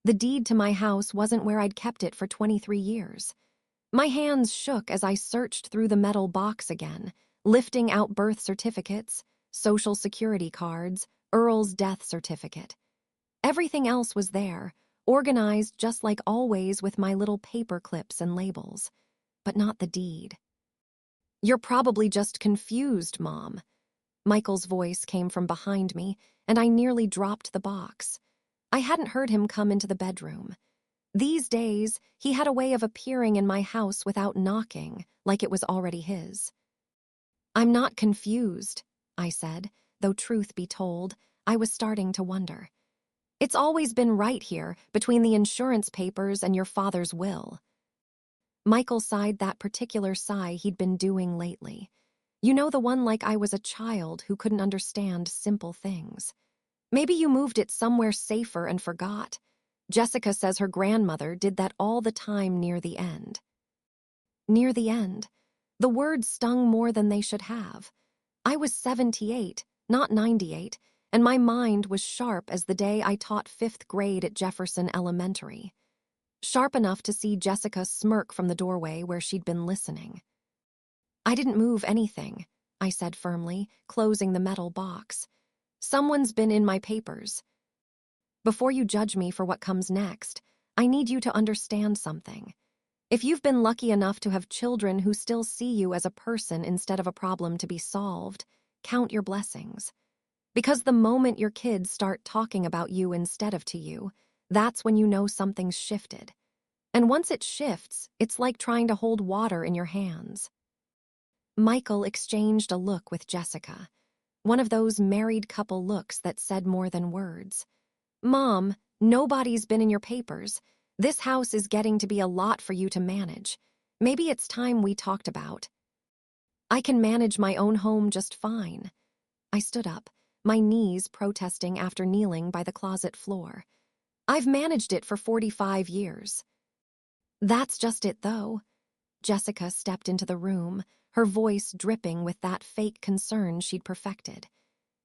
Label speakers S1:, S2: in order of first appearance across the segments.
S1: The deed to my house wasn't where I'd kept it for 23 years. My hands shook as I searched through the metal box again, lifting out birth certificates, social security cards, Earl's death certificate. Everything else was there, organized just like always with my little paper clips and labels, but not the deed. "You're probably just confused, Mom." Michael's voice came from behind me, and I nearly dropped the box. I hadn't heard him come into the bedroom. These days, he had a way of appearing in my house without knocking, like it was already his. "I'm not confused," I said, though truth be told, I was starting to wonder. "It's always been right here, between the insurance papers and your father's will." Michael sighed that particular sigh he'd been doing lately. You know, the one like I was a child who couldn't understand simple things. "Maybe you moved it somewhere safer and forgot. Jessica says her grandmother did that all the time near the end." Near the end. The words stung more than they should have. I was 78, not 98, and my mind was sharp as the day I taught 5th grade at Jefferson Elementary. Sharp enough to see Jessica smirk from the doorway where she'd been listening. "I didn't move anything," I said firmly, closing the metal box. "Someone's been in my papers. Before you judge me for what comes next, I need you to understand something. If you've been lucky enough to have children who still see you as a person instead of a problem to be solved, count your blessings. Because the moment your kids start talking about you instead of to you, that's when you know something's shifted. And once it shifts, it's like trying to hold water in your hands." Michael exchanged a look with Jessica, one of those married couple looks that said more than words. "Mom, nobody's been in your papers. This house is getting to be a lot for you to manage. Maybe it's time we talked about." "I can manage my own home just fine." I stood up, my knees protesting after kneeling by the closet floor. "I've managed it for 45 years. "That's just it, though." Jessica stepped into the room, her voice dripping with that fake concern she'd perfected.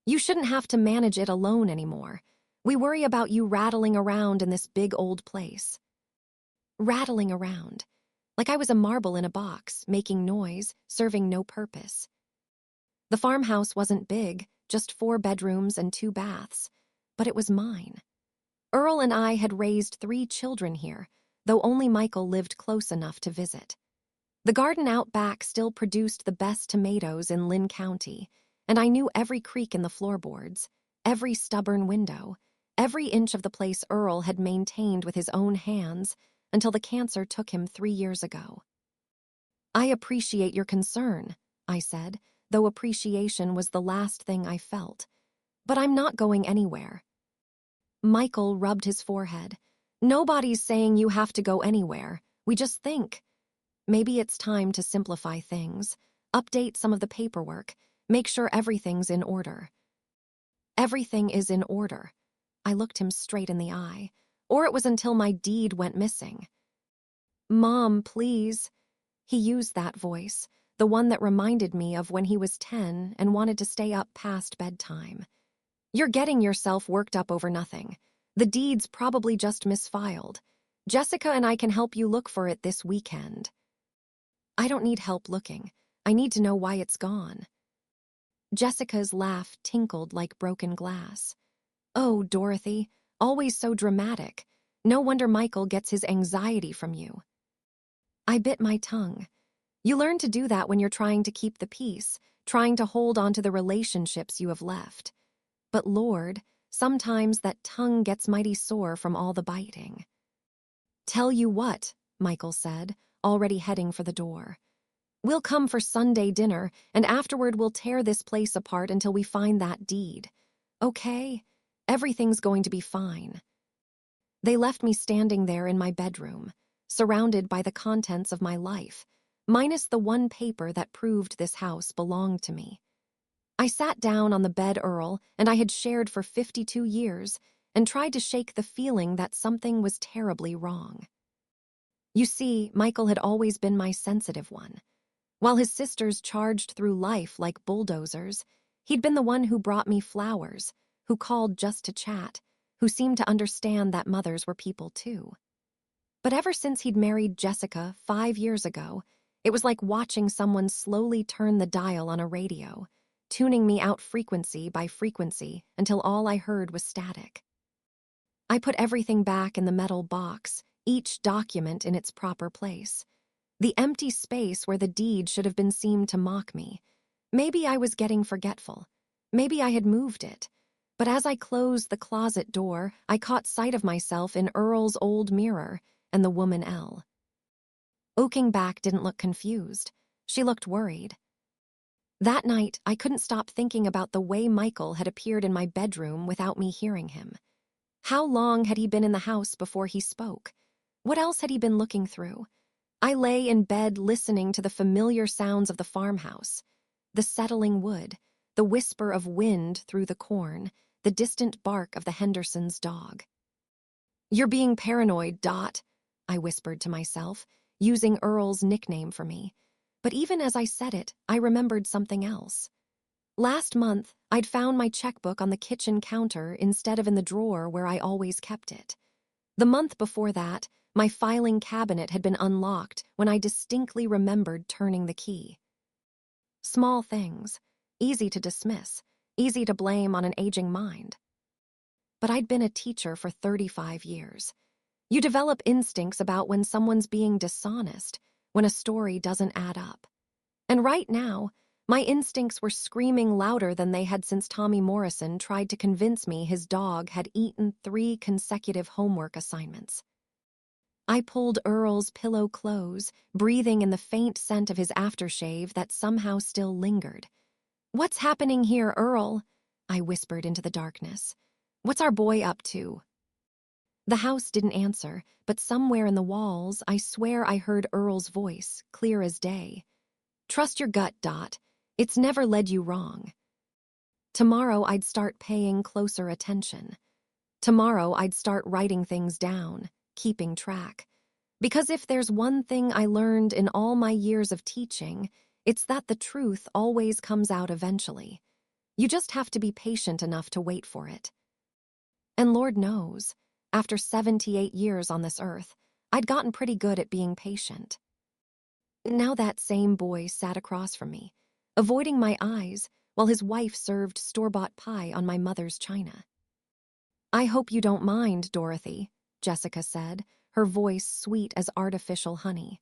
S1: "You shouldn't have to manage it alone anymore. We worry about you rattling around in this big old place." Rattling around. Like I was a marble in a box, making noise, serving no purpose. The farmhouse wasn't big, just 4 bedrooms and 2 baths, but it was mine. Earl and I had raised 3 children here, though only Michael lived close enough to visit. The garden out back still produced the best tomatoes in Lynn County, and I knew every creak in the floorboards, every stubborn window, every inch of the place Earl had maintained with his own hands until the cancer took him 3 years ago. "I appreciate your concern," I said, though appreciation was the last thing I felt. "But I'm not going anywhere." Michael rubbed his forehead. "Nobody's saying you have to go anywhere. We just think. Maybe it's time to simplify things, update some of the paperwork, make sure everything's in order." "Everything is in order." I looked him straight in the eye. "Or it was until my deed went missing." "Mom, please." He used that voice, the one that reminded me of when he was 10 and wanted to stay up past bedtime. "You're getting yourself worked up over nothing. The deed's probably just misfiled. Jessica and I can help you look for it this weekend." "I don't need help looking. I need to know why it's gone." Jessica's laugh tinkled like broken glass. "Oh, Dorothy, always so dramatic. No wonder Michael gets his anxiety from you." I bit my tongue. You learn to do that when you're trying to keep the peace, trying to hold on to the relationships you have left. But Lord, sometimes that tongue gets mighty sore from all the biting. "Tell you what," Michael said, already heading for the door. "We'll come for Sunday dinner, and afterward we'll tear this place apart until we find that deed. Okay? Everything's going to be fine." They left me standing there in my bedroom, surrounded by the contents of my life, minus the one paper that proved this house belonged to me. I sat down on the bed Earl and I had shared for 52 years and tried to shake the feeling that something was terribly wrong. You see, Michael had always been my sensitive one. While his sisters charged through life like bulldozers, he'd been the one who brought me flowers, who called just to chat, who seemed to understand that mothers were people too. But ever since he'd married Jessica 5 years ago, it was like watching someone slowly turn the dial on a radio, tuning me out frequency by frequency until all I heard was static. I put everything back in the metal box, each document in its proper place. The empty space where the deed should have been seemed to mock me. Maybe I was getting forgetful. Maybe I had moved it. But as I closed the closet door, I caught sight of myself in Earl's old mirror and the woman Elle. Oakingback didn't look confused. She looked worried. That night, I couldn't stop thinking about the way Michael had appeared in my bedroom without me hearing him. How long had he been in the house before he spoke? What else had he been looking through? I lay in bed listening to the familiar sounds of the farmhouse. The settling wood, the whisper of wind through the corn, the distant bark of the Hendersons' dog. "You're being paranoid, Dot," I whispered to myself, using Earl's nickname for me. But even as I said it, I remembered something else. Last month, I'd found my checkbook on the kitchen counter instead of in the drawer where I always kept it. The month before that, my filing cabinet had been unlocked when I distinctly remembered turning the key. Small things, easy to dismiss, easy to blame on an aging mind. But I'd been a teacher for 35 years. You develop instincts about when someone's being dishonest, when a story doesn't add up. And right now, my instincts were screaming louder than they had since Tommy Morrison tried to convince me his dog had eaten 3 consecutive homework assignments. I pulled Earl's pillow close, breathing in the faint scent of his aftershave that somehow still lingered. "What's happening here, Earl?" I whispered into the darkness. "What's our boy up to?" The house didn't answer, but somewhere in the walls, I swear I heard Earl's voice, clear as day. "Trust your gut, Dot. It's never led you wrong." Tomorrow I'd start paying closer attention. Tomorrow I'd start writing things down, keeping track. Because if there's one thing I learned in all my years of teaching, it's that the truth always comes out eventually. You just have to be patient enough to wait for it. And Lord knows, after 78 years on this earth, I'd gotten pretty good at being patient. Now that same boy sat across from me, avoiding my eyes while his wife served store-bought pie on my mother's china. "I hope you don't mind, Dorothy," Jessica said, her voice sweet as artificial honey.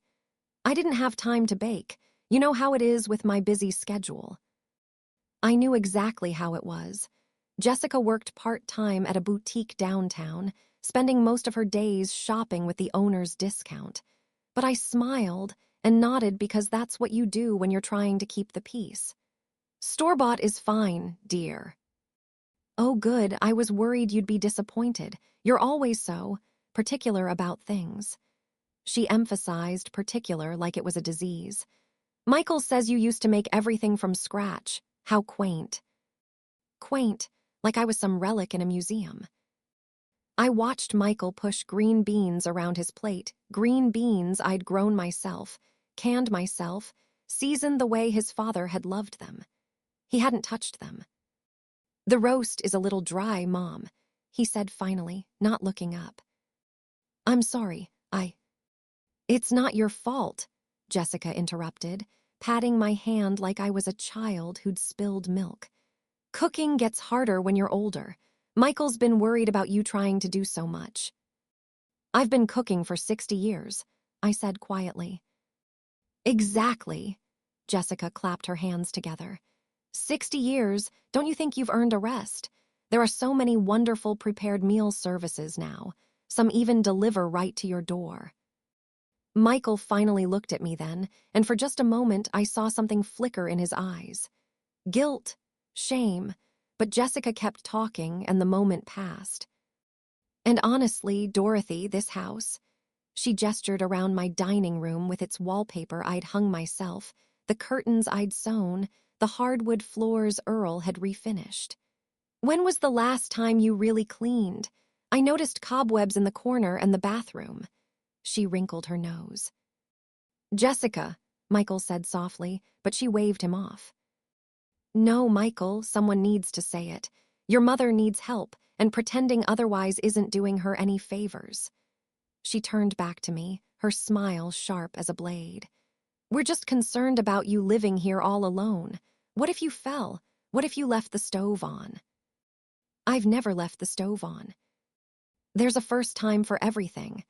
S1: "I didn't have time to bake. You know how it is with my busy schedule." I knew exactly how it was. Jessica worked part-time at a boutique downtown, spending most of her days shopping with the owner's discount. But I smiled and nodded because that's what you do when you're trying to keep the peace. "Store-bought is fine, dear." "Oh, good. I was worried you'd be disappointed. You're always so particular about things." She emphasized particular like it was a disease. "Michael says you used to make everything from scratch. How quaint." Quaint, like I was some relic in a museum. I watched Michael push green beans around his plate, green beans I'd grown myself, canned myself, seasoned the way his father had loved them. He hadn't touched them. "The roast is a little dry, Mom," he said finally, not looking up. "I'm sorry, It's not your fault," Jessica interrupted, patting my hand like I was a child who'd spilled milk. "Cooking gets harder when you're older. Michael's been worried about you trying to do so much." "I've been cooking for 60 years, I said quietly. "Exactly," Jessica clapped her hands together. 60 years, don't you think you've earned a rest? There are so many wonderful prepared meal services now. Some even deliver right to your door." Michael finally looked at me then, and for just a moment I saw something flicker in his eyes. Guilt, shame, but Jessica kept talking and the moment passed. "And honestly, Dorothy, this house," she gestured around my dining room with its wallpaper I'd hung myself, the curtains I'd sewn, the hardwood floors Earl had refinished. "When was the last time you really cleaned? I noticed cobwebs in the corner and the bathroom." She wrinkled her nose. "Jessica," Michael said softly, but she waved him off. "No, Michael, someone needs to say it. Your mother needs help, and pretending otherwise isn't doing her any favors. She turned back to me, her smile sharp as a blade. We're just concerned about you living here all alone. What if you fell? What if you left the stove on? I've never left the stove on. There's a first time for everything.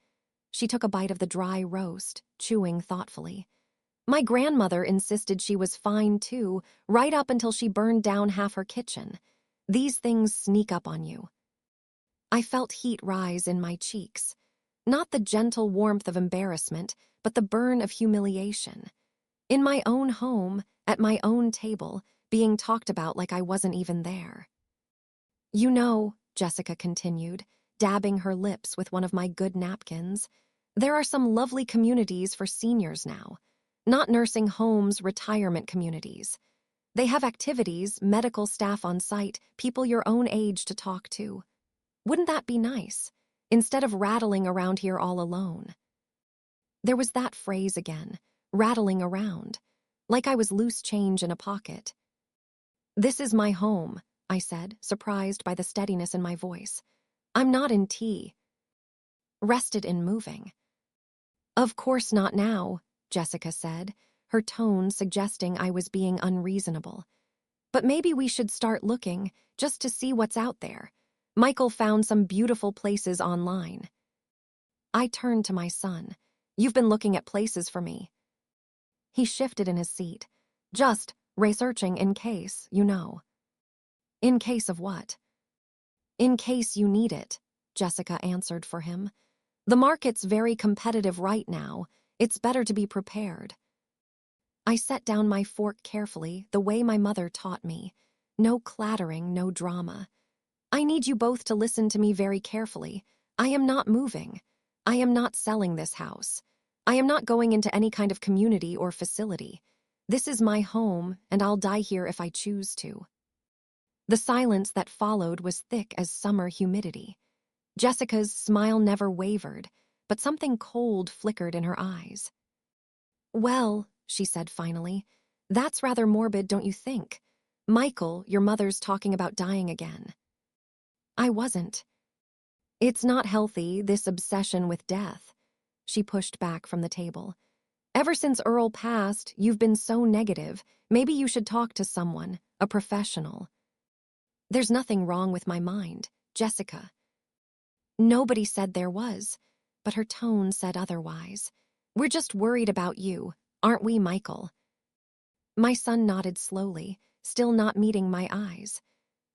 S1: She took a bite of the dry roast, chewing thoughtfully. My grandmother insisted she was fine too, right up until she burned down half her kitchen. These things sneak up on you. I felt heat rise in my cheeks. Not the gentle warmth of embarrassment, but the burn of humiliation. In my own home, at my own table, being talked about like I wasn't even there. You know, Jessica continued, dabbing her lips with one of my good napkins, there are some lovely communities for seniors now. Not nursing homes, retirement communities. They have activities, medical staff on site, people your own age to talk to. Wouldn't that be nice? Instead of rattling around here all alone. There was that phrase again, rattling around, like I was loose change in a pocket. This is my home, I said, surprised by the steadiness in my voice. I'm not in tea. Rested in moving. Of course not now, Jessica said, her tone suggesting I was being unreasonable. But maybe we should start looking, just to see what's out there. Michael found some beautiful places online. I turned to my son. You've been looking at places for me. He shifted in his seat. Just researching in case, you know. In case of what? In case you need it, Jessica answered for him. The market's very competitive right now. It's better to be prepared. I set down my fork carefully, the way my mother taught me. No clattering, no drama. I need you both to listen to me very carefully. I am not moving. I am not selling this house. I am not going into any kind of community or facility. This is my home, and I'll die here if I choose to. The silence that followed was thick as summer humidity. Jessica's smile never wavered, but something cold flickered in her eyes. Well, she said finally, that's rather morbid, don't you think? Michael, your mother's talking about dying again. I wasn't. It's not healthy, this obsession with death. She pushed back from the table. Ever since Earl passed, you've been so negative. Maybe you should talk to someone, a professional. There's nothing wrong with my mind, Jessica. Nobody said there was, but her tone said otherwise. We're just worried about you, aren't we, Michael? My son nodded slowly, still not meeting my eyes.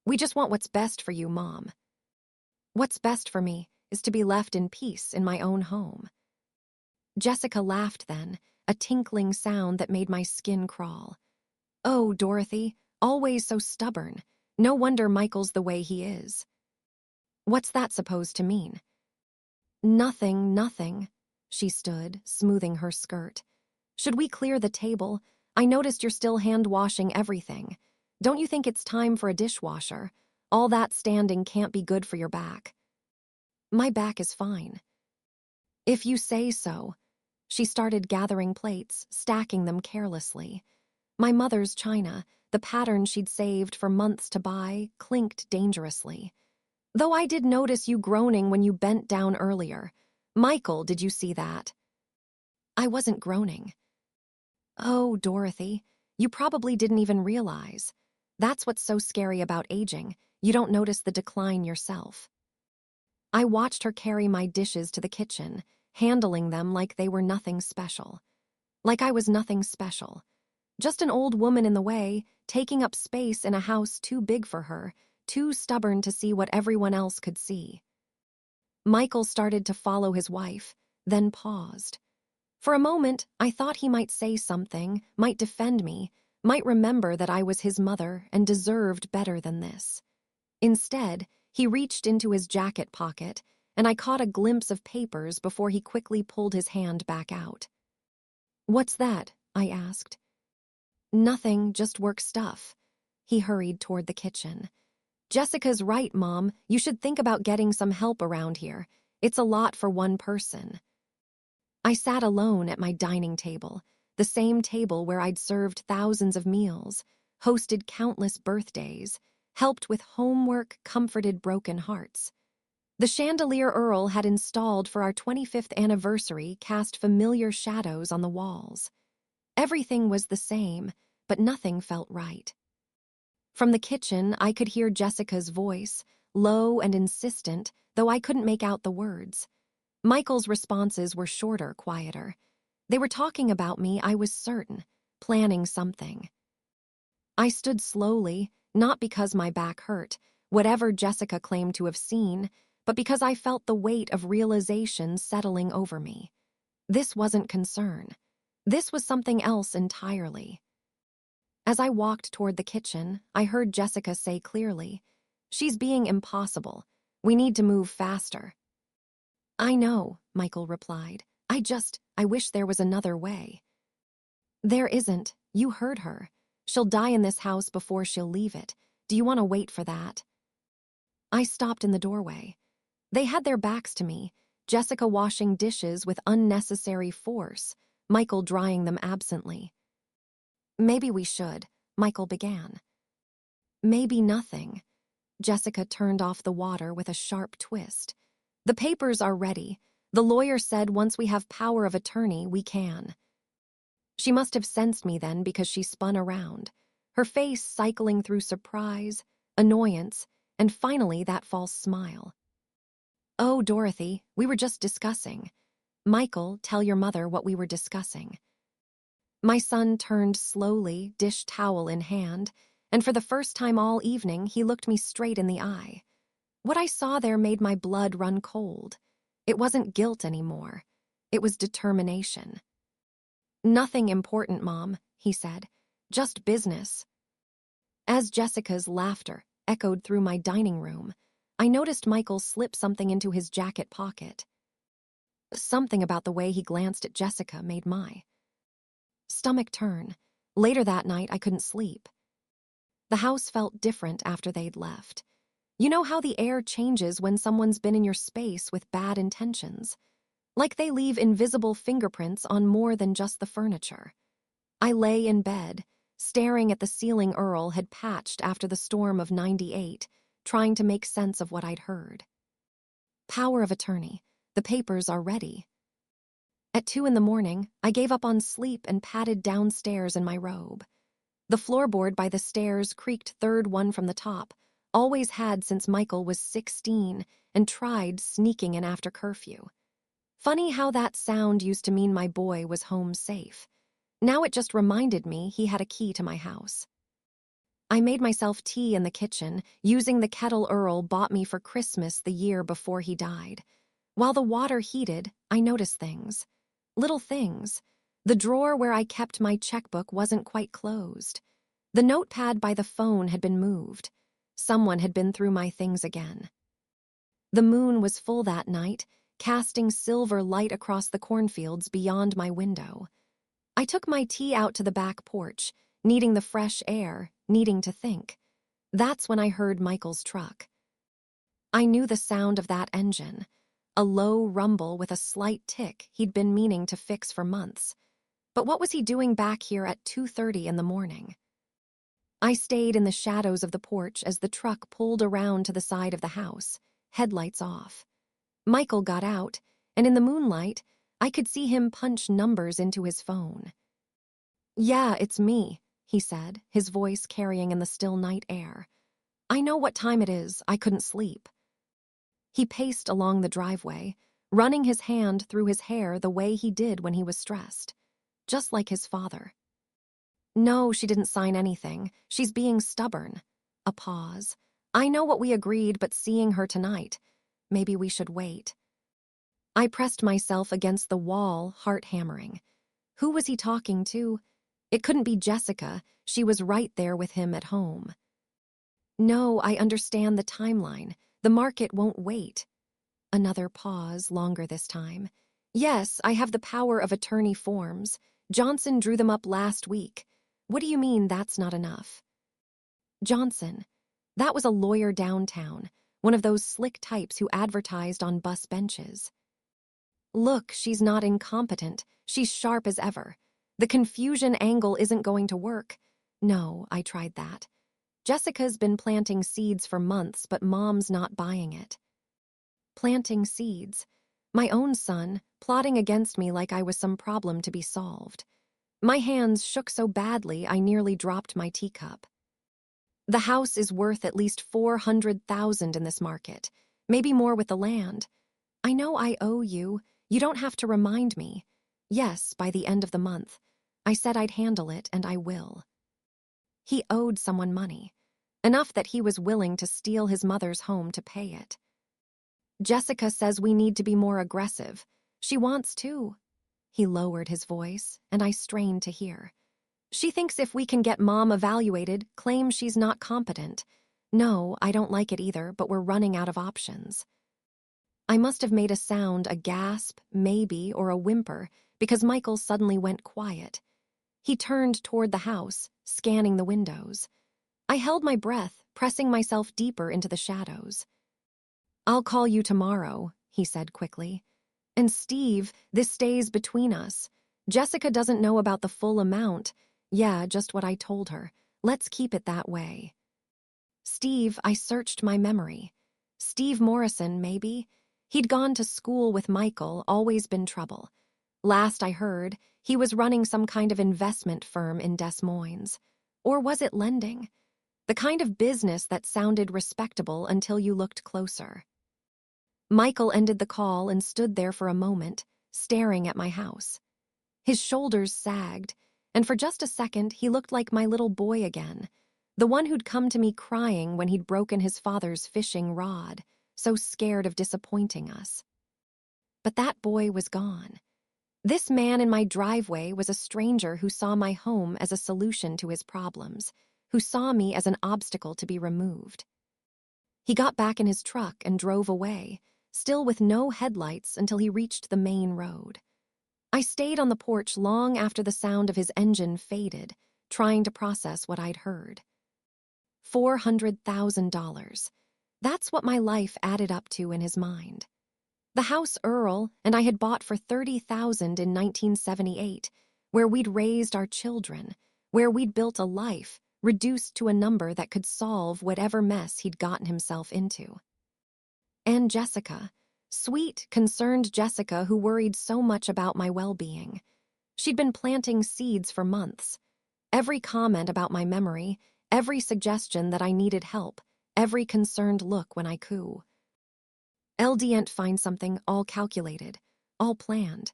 S1: We just want what's best for you, Mom. What's best for me is to be left in peace in my own home. Jessica laughed then, a tinkling sound that made my skin crawl. Oh, Dorothy, always so stubborn. No wonder Michael's the way he is. What's that supposed to mean? Nothing, nothing. She stood, smoothing her skirt. Should we clear the table? I noticed you're still hand-washing everything. Don't you think it's time for a dishwasher? All that standing can't be good for your back. My back is fine. If you say so. She started gathering plates, stacking them carelessly. My mother's china, the pattern she'd saved for months to buy, clinked dangerously. Though I did notice you groaning when you bent down earlier. Michael, did you see that? I wasn't groaning. Oh, Dorothy, you probably didn't even realize. That's what's so scary about aging. You don't notice the decline yourself. I watched her carry my dishes to the kitchen, handling them like they were nothing special. Like I was nothing special. Just an old woman in the way, taking up space in a house too big for her, too stubborn to see what everyone else could see. Michael started to follow his wife, then paused. For a moment, I thought he might say something, might defend me, might remember that I was his mother and deserved better than this. Instead, he reached into his jacket pocket, and I caught a glimpse of papers before he quickly pulled his hand back out. What's that? I asked. Nothing, just work stuff. He hurried toward the kitchen. Jessica's right, Mom. You should think about getting some help around here. It's a lot for one person. I sat alone at my dining table, the same table where I'd served thousands of meals, hosted countless birthdays, helped with homework, comforted broken hearts. The chandelier Earl had installed for our 25th anniversary cast familiar shadows on the walls. Everything was the same, but nothing felt right. From the kitchen, I could hear Jessica's voice, low and insistent, though I couldn't make out the words. Michael's responses were shorter, quieter. They were talking about me, I was certain, planning something. I stood slowly, not because my back hurt, whatever Jessica claimed to have seen, but because I felt the weight of realization settling over me. This wasn't concern. This was something else entirely. As I walked toward the kitchen, I heard Jessica say clearly, "She's being impossible. We need to move faster." "I know," Michael replied. I wish there was another way." "There isn't. You heard her. She'll die in this house before she'll leave it. Do you want to wait for that?" I stopped in the doorway. They had their backs to me, Jessica washing dishes with unnecessary force, Michael drying them absently. "Maybe we should," Michael began. "Maybe nothing." Jessica turned off the water with a sharp twist. "The papers are ready. The lawyer said once we have power of attorney, we can." She must have sensed me then because she spun around, her face cycling through surprise, annoyance, and finally that false smile. "Oh, Dorothy, we were just discussing." "Michael, tell your mother what we were discussing." My son turned slowly, dish towel in hand, and for the first time all evening he looked me straight in the eye. What I saw there made my blood run cold. It wasn't guilt anymore. It was determination. "Nothing important, Mom," he said. "Just business." As Jessica's laughter echoed through my dining room, I noticed Michael slip something into his jacket pocket. Something about the way he glanced at Jessica made my stomach turn. Later that night, I couldn't sleep. The house felt different after they'd left. You know how the air changes when someone's been in your space with bad intentions? Like they leave invisible fingerprints on more than just the furniture. I lay in bed, staring at the ceiling Earl had patched after the storm of '98, trying to make sense of what I'd heard. Power of attorney. The papers are ready. At 2 a.m, I gave up on sleep and padded downstairs in my robe. The floorboard by the stairs creaked, third one from the top, always had since Michael was 16 and tried sneaking in after curfew. Funny how that sound used to mean my boy was home safe. Now it just reminded me he had a key to my house. I made myself tea in the kitchen, using the kettle Earl bought me for Christmas the year before he died. While the water heated, I noticed things. Little things. The drawer where I kept my checkbook wasn't quite closed. The notepad by the phone had been moved. Someone had been through my things again. The moon was full that night, casting silver light across the cornfields beyond my window. I took my tea out to the back porch, needing the fresh air, needing to think. That's when I heard Michael's truck. I knew the sound of that engine, a low rumble with a slight tick he'd been meaning to fix for months. But what was he doing back here at 2:30 in the morning? I stayed in the shadows of the porch as the truck pulled around to the side of the house, headlights off. Michael got out, and in the moonlight, I could see him punch numbers into his phone. "Yeah, it's me," he said, his voice carrying in the still night air. "I know what time it is. I couldn't sleep." He paced along the driveway, running his hand through his hair the way he did when he was stressed, just like his father. "No, she didn't sign anything. She's being stubborn." A pause. "I know what we agreed, but seeing her tonight, maybe we should wait." I pressed myself against the wall, heart hammering. Who was he talking to? It couldn't be Jessica. She was right there with him at home. "No, I understand the timeline. The market won't wait." Another pause, longer this time. "Yes, I have the power of attorney forms. Johnson drew them up last week. What do you mean that's not enough?" Johnson. That was a lawyer downtown, one of those slick types who advertised on bus benches. "Look, she's not incompetent. She's sharp as ever. The confusion angle isn't going to work." "No, I tried that." Jessica's been planting seeds for months, but Mom's not buying it. Planting seeds. My own son, plotting against me like I was some problem to be solved. My hands shook so badly I nearly dropped my teacup. The house is worth at least $400,000 in this market, maybe more with the land. I know I owe you. You don't have to remind me. Yes, by the end of the month. I said I'd handle it, and I will. He owed someone money, enough that he was willing to steal his mother's home to pay it. Jessica says we need to be more aggressive. She wants to. He lowered his voice, and I strained to hear. She thinks if we can get Mom evaluated, claims she's not competent. No, I don't like it either, but we're running out of options. I must have made a sound, a gasp, maybe, or a whimper, because Michael suddenly went quiet. He turned toward the house, scanning the windows. I held my breath, pressing myself deeper into the shadows. I'll call you tomorrow, he said quickly. And Steve, this stays between us. Jessica doesn't know about the full amount. Yeah, just what I told her. Let's keep it that way. Steve, I searched my memory. Steve Morrison, maybe? He'd gone to school with Michael, always been trouble. Last I heard, he was running some kind of investment firm in Des Moines. Or was it lending? The kind of business that sounded respectable until you looked closer. Michael ended the call and stood there for a moment, staring at my house. His shoulders sagged, and for just a second he looked like my little boy again, the one who'd come to me crying when he'd broken his father's fishing rod, so scared of disappointing us. But that boy was gone. This man in my driveway was a stranger who saw my home as a solution to his problems, who saw me as an obstacle to be removed. He got back in his truck and drove away, still with no headlights until he reached the main road. I stayed on the porch long after the sound of his engine faded, trying to process what I'd heard. $400,000. That's what my life added up to in his mind. The house Earl and I had bought for $30,000 in 1978, where we'd raised our children, where we'd built a life, reduced to a number that could solve whatever mess he'd gotten himself into. And Jessica, sweet, concerned Jessica who worried so much about my well-being. She'd been planting seeds for months. Every comment about my memory, every suggestion that I needed help, every concerned look when I coo. LDN't find something all calculated, all planned.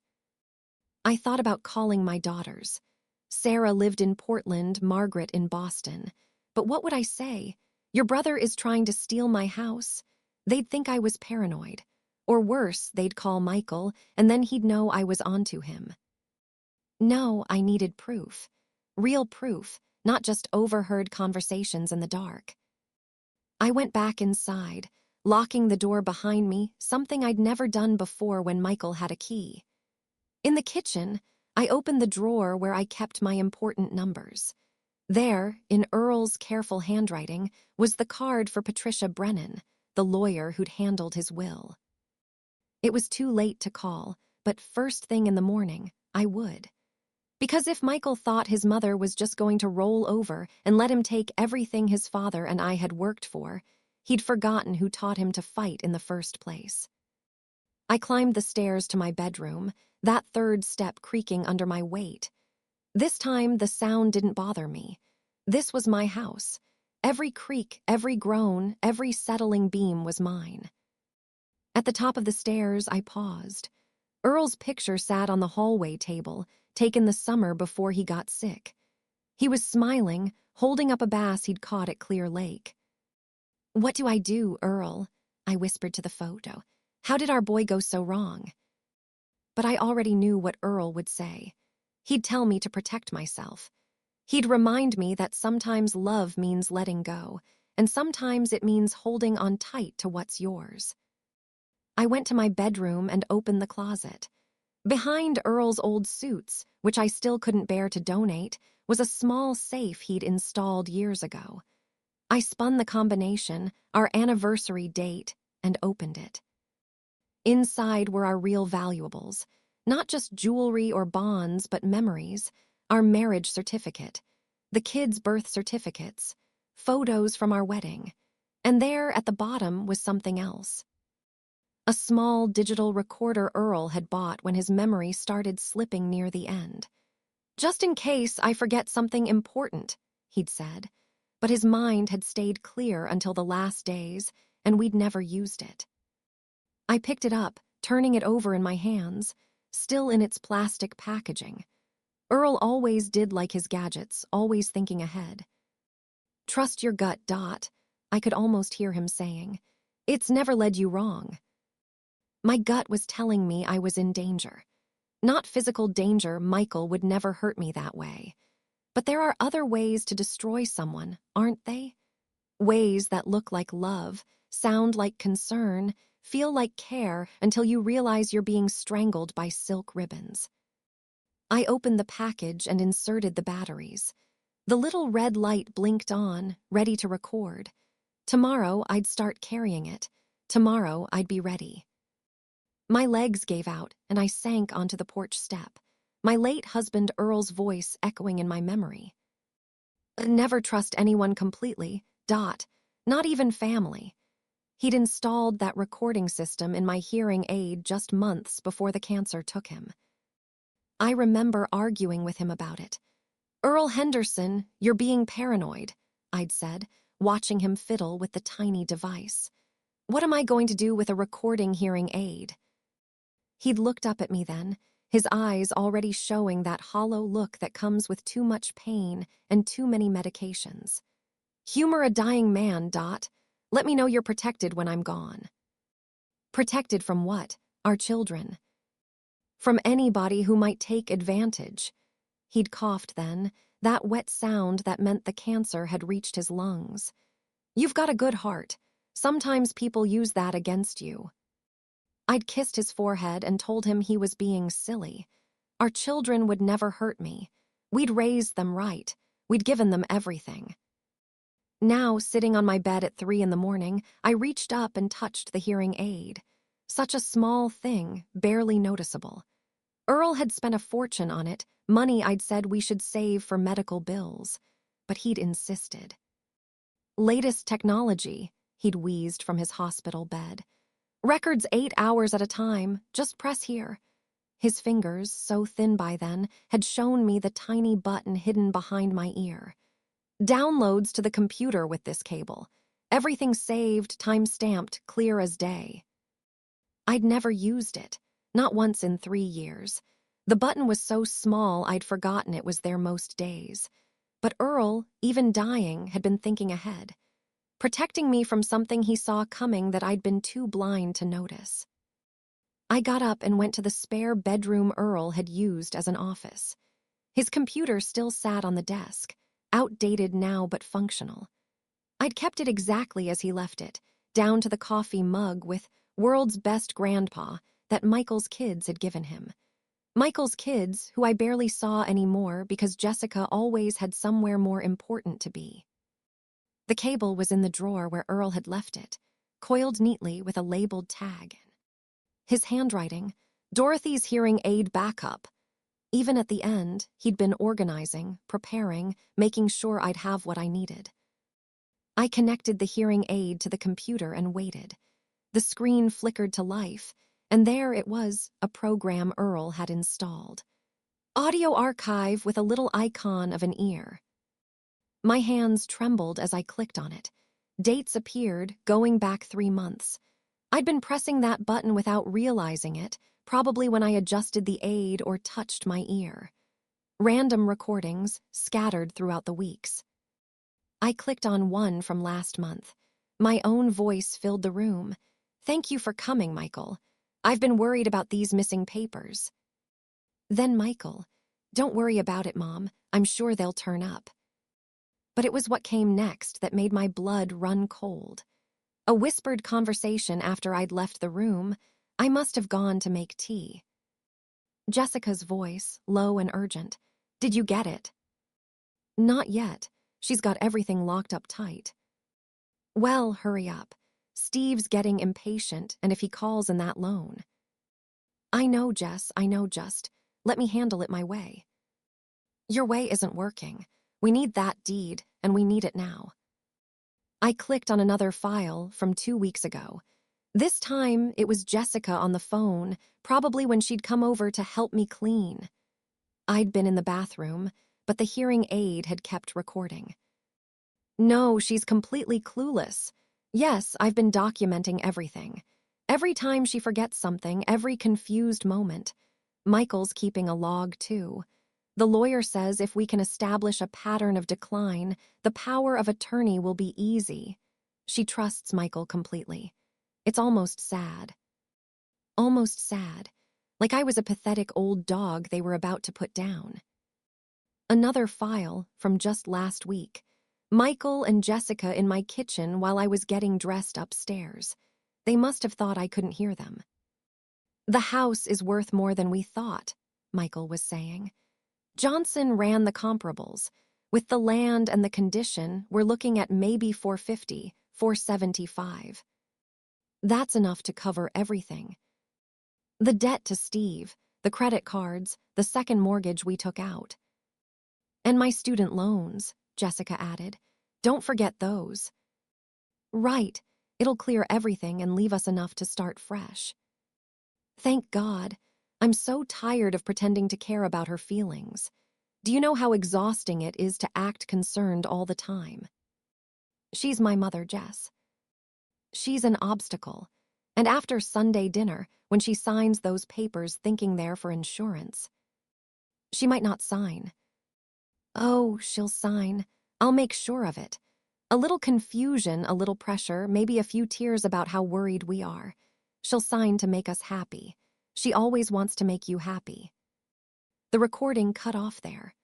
S1: I thought about calling my daughters. Sarah lived in Portland, Margaret in Boston. But what would I say? Your brother is trying to steal my house? They'd think I was paranoid. Or worse, they'd call Michael, and then he'd know I was onto him. No, I needed proof. Real proof, not just overheard conversations in the dark. I went back inside, locking the door behind me, something I'd never done before when Michael had a key. In the kitchen, I opened the drawer where I kept my important numbers. There, in Earl's careful handwriting, was the card for Patricia Brennan, the lawyer who'd handled his will. It was too late to call, but first thing in the morning, I would. Because if Michael thought his mother was just going to roll over and let him take everything his father and I had worked for, he'd forgotten who taught him to fight in the first place. I climbed the stairs to my bedroom, that third step creaking under my weight. This time, the sound didn't bother me. This was my house. Every creak, every groan, every settling beam was mine. At the top of the stairs, I paused. Earl's picture sat on the hallway table, taken the summer before he got sick. He was smiling, holding up a bass he'd caught at Clear Lake. "What do I do, Earl?" I whispered to the photo. "How did our boy go so wrong?" But I already knew what Earl would say. He'd tell me to protect myself. He'd remind me that sometimes love means letting go, and sometimes it means holding on tight to what's yours. I went to my bedroom and opened the closet. Behind Earl's old suits, which I still couldn't bear to donate, was a small safe he'd installed years ago. I spun the combination, our anniversary date, and opened it. Inside were our real valuables, not just jewelry or bonds, but memories, our marriage certificate, the kids' birth certificates, photos from our wedding, and there at the bottom was something else. A small digital recorder Earl had bought when his memory started slipping near the end. "Just in case I forget something important," he'd said, but his mind had stayed clear until the last days, and we'd never used it. I picked it up, turning it over in my hands, still in its plastic packaging. Earl always did like his gadgets, always thinking ahead. "Trust your gut, Dot," I could almost hear him saying. "It's never led you wrong." My gut was telling me I was in danger. Not physical danger, Michael would never hurt me that way. But there are other ways to destroy someone, aren't they? Ways that look like love, sound like concern, feel like care until you realize you're being strangled by silk ribbons. I opened the package and inserted the batteries. The little red light blinked on, ready to record. Tomorrow I'd start carrying it. Tomorrow I'd be ready. My legs gave out, and I sank onto the porch step, my late husband Earl's voice echoing in my memory. "Never trust anyone completely, Dot, not even family." He'd installed that recording system in my hearing aid just months before the cancer took him. I remember arguing with him about it. "Earl Henderson, you're being paranoid," I'd said, watching him fiddle with the tiny device. "What am I going to do with a recording hearing aid?" He'd looked up at me then, his eyes already showing that hollow look that comes with too much pain and too many medications. "Humor a dying man, Dot. Let me know you're protected when I'm gone." Protected from what? Our children. From anybody who might take advantage. He'd coughed then, that wet sound that meant the cancer had reached his lungs. "You've got a good heart. Sometimes people use that against you." I'd kissed his forehead and told him he was being silly. Our children would never hurt me. We'd raised them right. We'd given them everything. Now, sitting on my bed at 3 a.m, I reached up and touched the hearing aid. Such a small thing, barely noticeable. Earl had spent a fortune on it, money I'd said we should save for medical bills. But he'd insisted. "Latest technology," he'd wheezed from his hospital bed. "Records 8 hours at a time, just press here." His fingers, so thin by then, had shown me the tiny button hidden behind my ear. "Downloads to the computer with this cable. Everything saved, time-stamped, clear as day." I'd never used it, not once in 3 years. The button was so small I'd forgotten it was there most days. But Earl, even dying, had been thinking ahead. Protecting me from something he saw coming that I'd been too blind to notice. I got up and went to the spare bedroom Earl had used as an office. His computer still sat on the desk, outdated now but functional. I'd kept it exactly as he left it, down to the coffee mug with "World's Best Grandpa" that Michael's kids had given him. Michael's kids, who I barely saw anymore because Jessica always had somewhere more important to be. The cable was in the drawer where Earl had left it, coiled neatly with a labeled tag. His handwriting, "Dorothy's hearing aid backup." Even at the end, he'd been organizing, preparing, making sure I'd have what I needed. I connected the hearing aid to the computer and waited. The screen flickered to life, and there it was, a program Earl had installed. Audio archive with a little icon of an ear. My hands trembled as I clicked on it. Dates appeared, going back 3 months. I'd been pressing that button without realizing it, probably when I adjusted the aid or touched my ear. Random recordings, scattered throughout the weeks. I clicked on one from last month. My own voice filled the room. "Thank you for coming, Michael. I've been worried about these missing papers." Then Michael, "Don't worry about it, Mom. I'm sure they'll turn up." But it was what came next that made my blood run cold. A whispered conversation after I'd left the room. I must have gone to make tea. Jessica's voice, low and urgent. "Did you get it?" "Not yet. She's got everything locked up tight." "Well, hurry up. Steve's getting impatient, and if he calls in that loan." "I know, Jess, I know, just let me handle it my way." "Your way isn't working. We need that deed, and we need it now." I clicked on another file from 2 weeks ago. This time, it was Jessica on the phone, probably when she'd come over to help me clean. I'd been in the bathroom, but the hearing aid had kept recording. No, she's completely clueless. Yes, I've been documenting everything. Every time she forgets something, every confused moment. Michael's keeping a log, too. The lawyer says if we can establish a pattern of decline, the power of attorney will be easy. She trusts Michael completely. It's almost sad. Almost sad. Like I was a pathetic old dog they were about to put down. Another file from just last week. Michael and Jessica in my kitchen while I was getting dressed upstairs. They must have thought I couldn't hear them. The house is worth more than we thought, Michael was saying. Johnson ran the comparables. With the land and the condition, we're looking at maybe $450, $475. That's enough to cover everything. The debt to Steve, the credit cards, the second mortgage we took out. And my student loans, Jessica added. Don't forget those. Right, it'll clear everything and leave us enough to start fresh. Thank God. I'm so tired of pretending to care about her feelings. Do you know how exhausting it is to act concerned all the time? She's my mother, Jess. She's an obstacle. And after Sunday dinner, when she signs those papers thinking they're for insurance, she might not sign. Oh, she'll sign. I'll make sure of it. A little confusion, a little pressure, maybe a few tears about how worried we are. She'll sign to make us happy. She always wants to make you happy. The recording cut off there.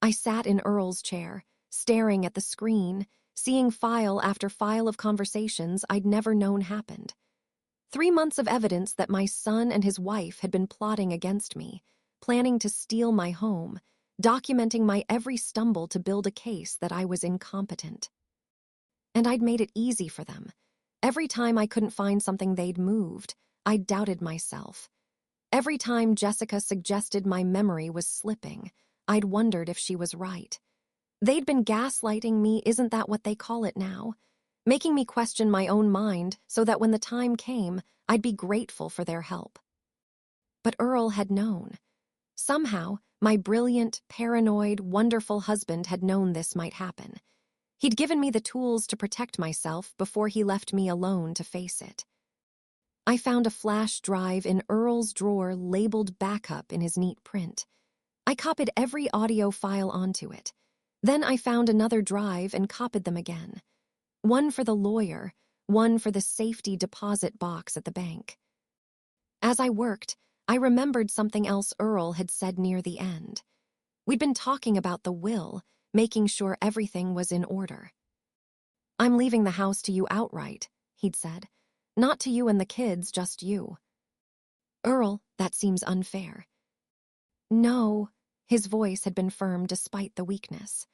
S1: I sat in Earl's chair, staring at the screen, seeing file after file of conversations I'd never known happened. 3 months of evidence that my son and his wife had been plotting against me, planning to steal my home, documenting my every stumble to build a case that I was incompetent. And I'd made it easy for them. Every time I couldn't find something they'd moved, I doubted myself. Every time Jessica suggested my memory was slipping, I'd wondered if she was right. They'd been gaslighting me, isn't that what they call it now? Making me question my own mind so that when the time came, I'd be grateful for their help. But Earl had known. Somehow, my brilliant, paranoid, wonderful husband had known this might happen. He'd given me the tools to protect myself before he left me alone to face it. I found a flash drive in Earl's drawer labeled backup in his neat print. I copied every audio file onto it. Then I found another drive and copied them again. One for the lawyer, one for the safety deposit box at the bank. As I worked, I remembered something else Earl had said near the end. We'd been talking about the will, making sure everything was in order. I'm leaving the house to you outright, he'd said. Not to you and the kids, just you. Earl, that seems unfair. No, his voice had been firm despite the weakness.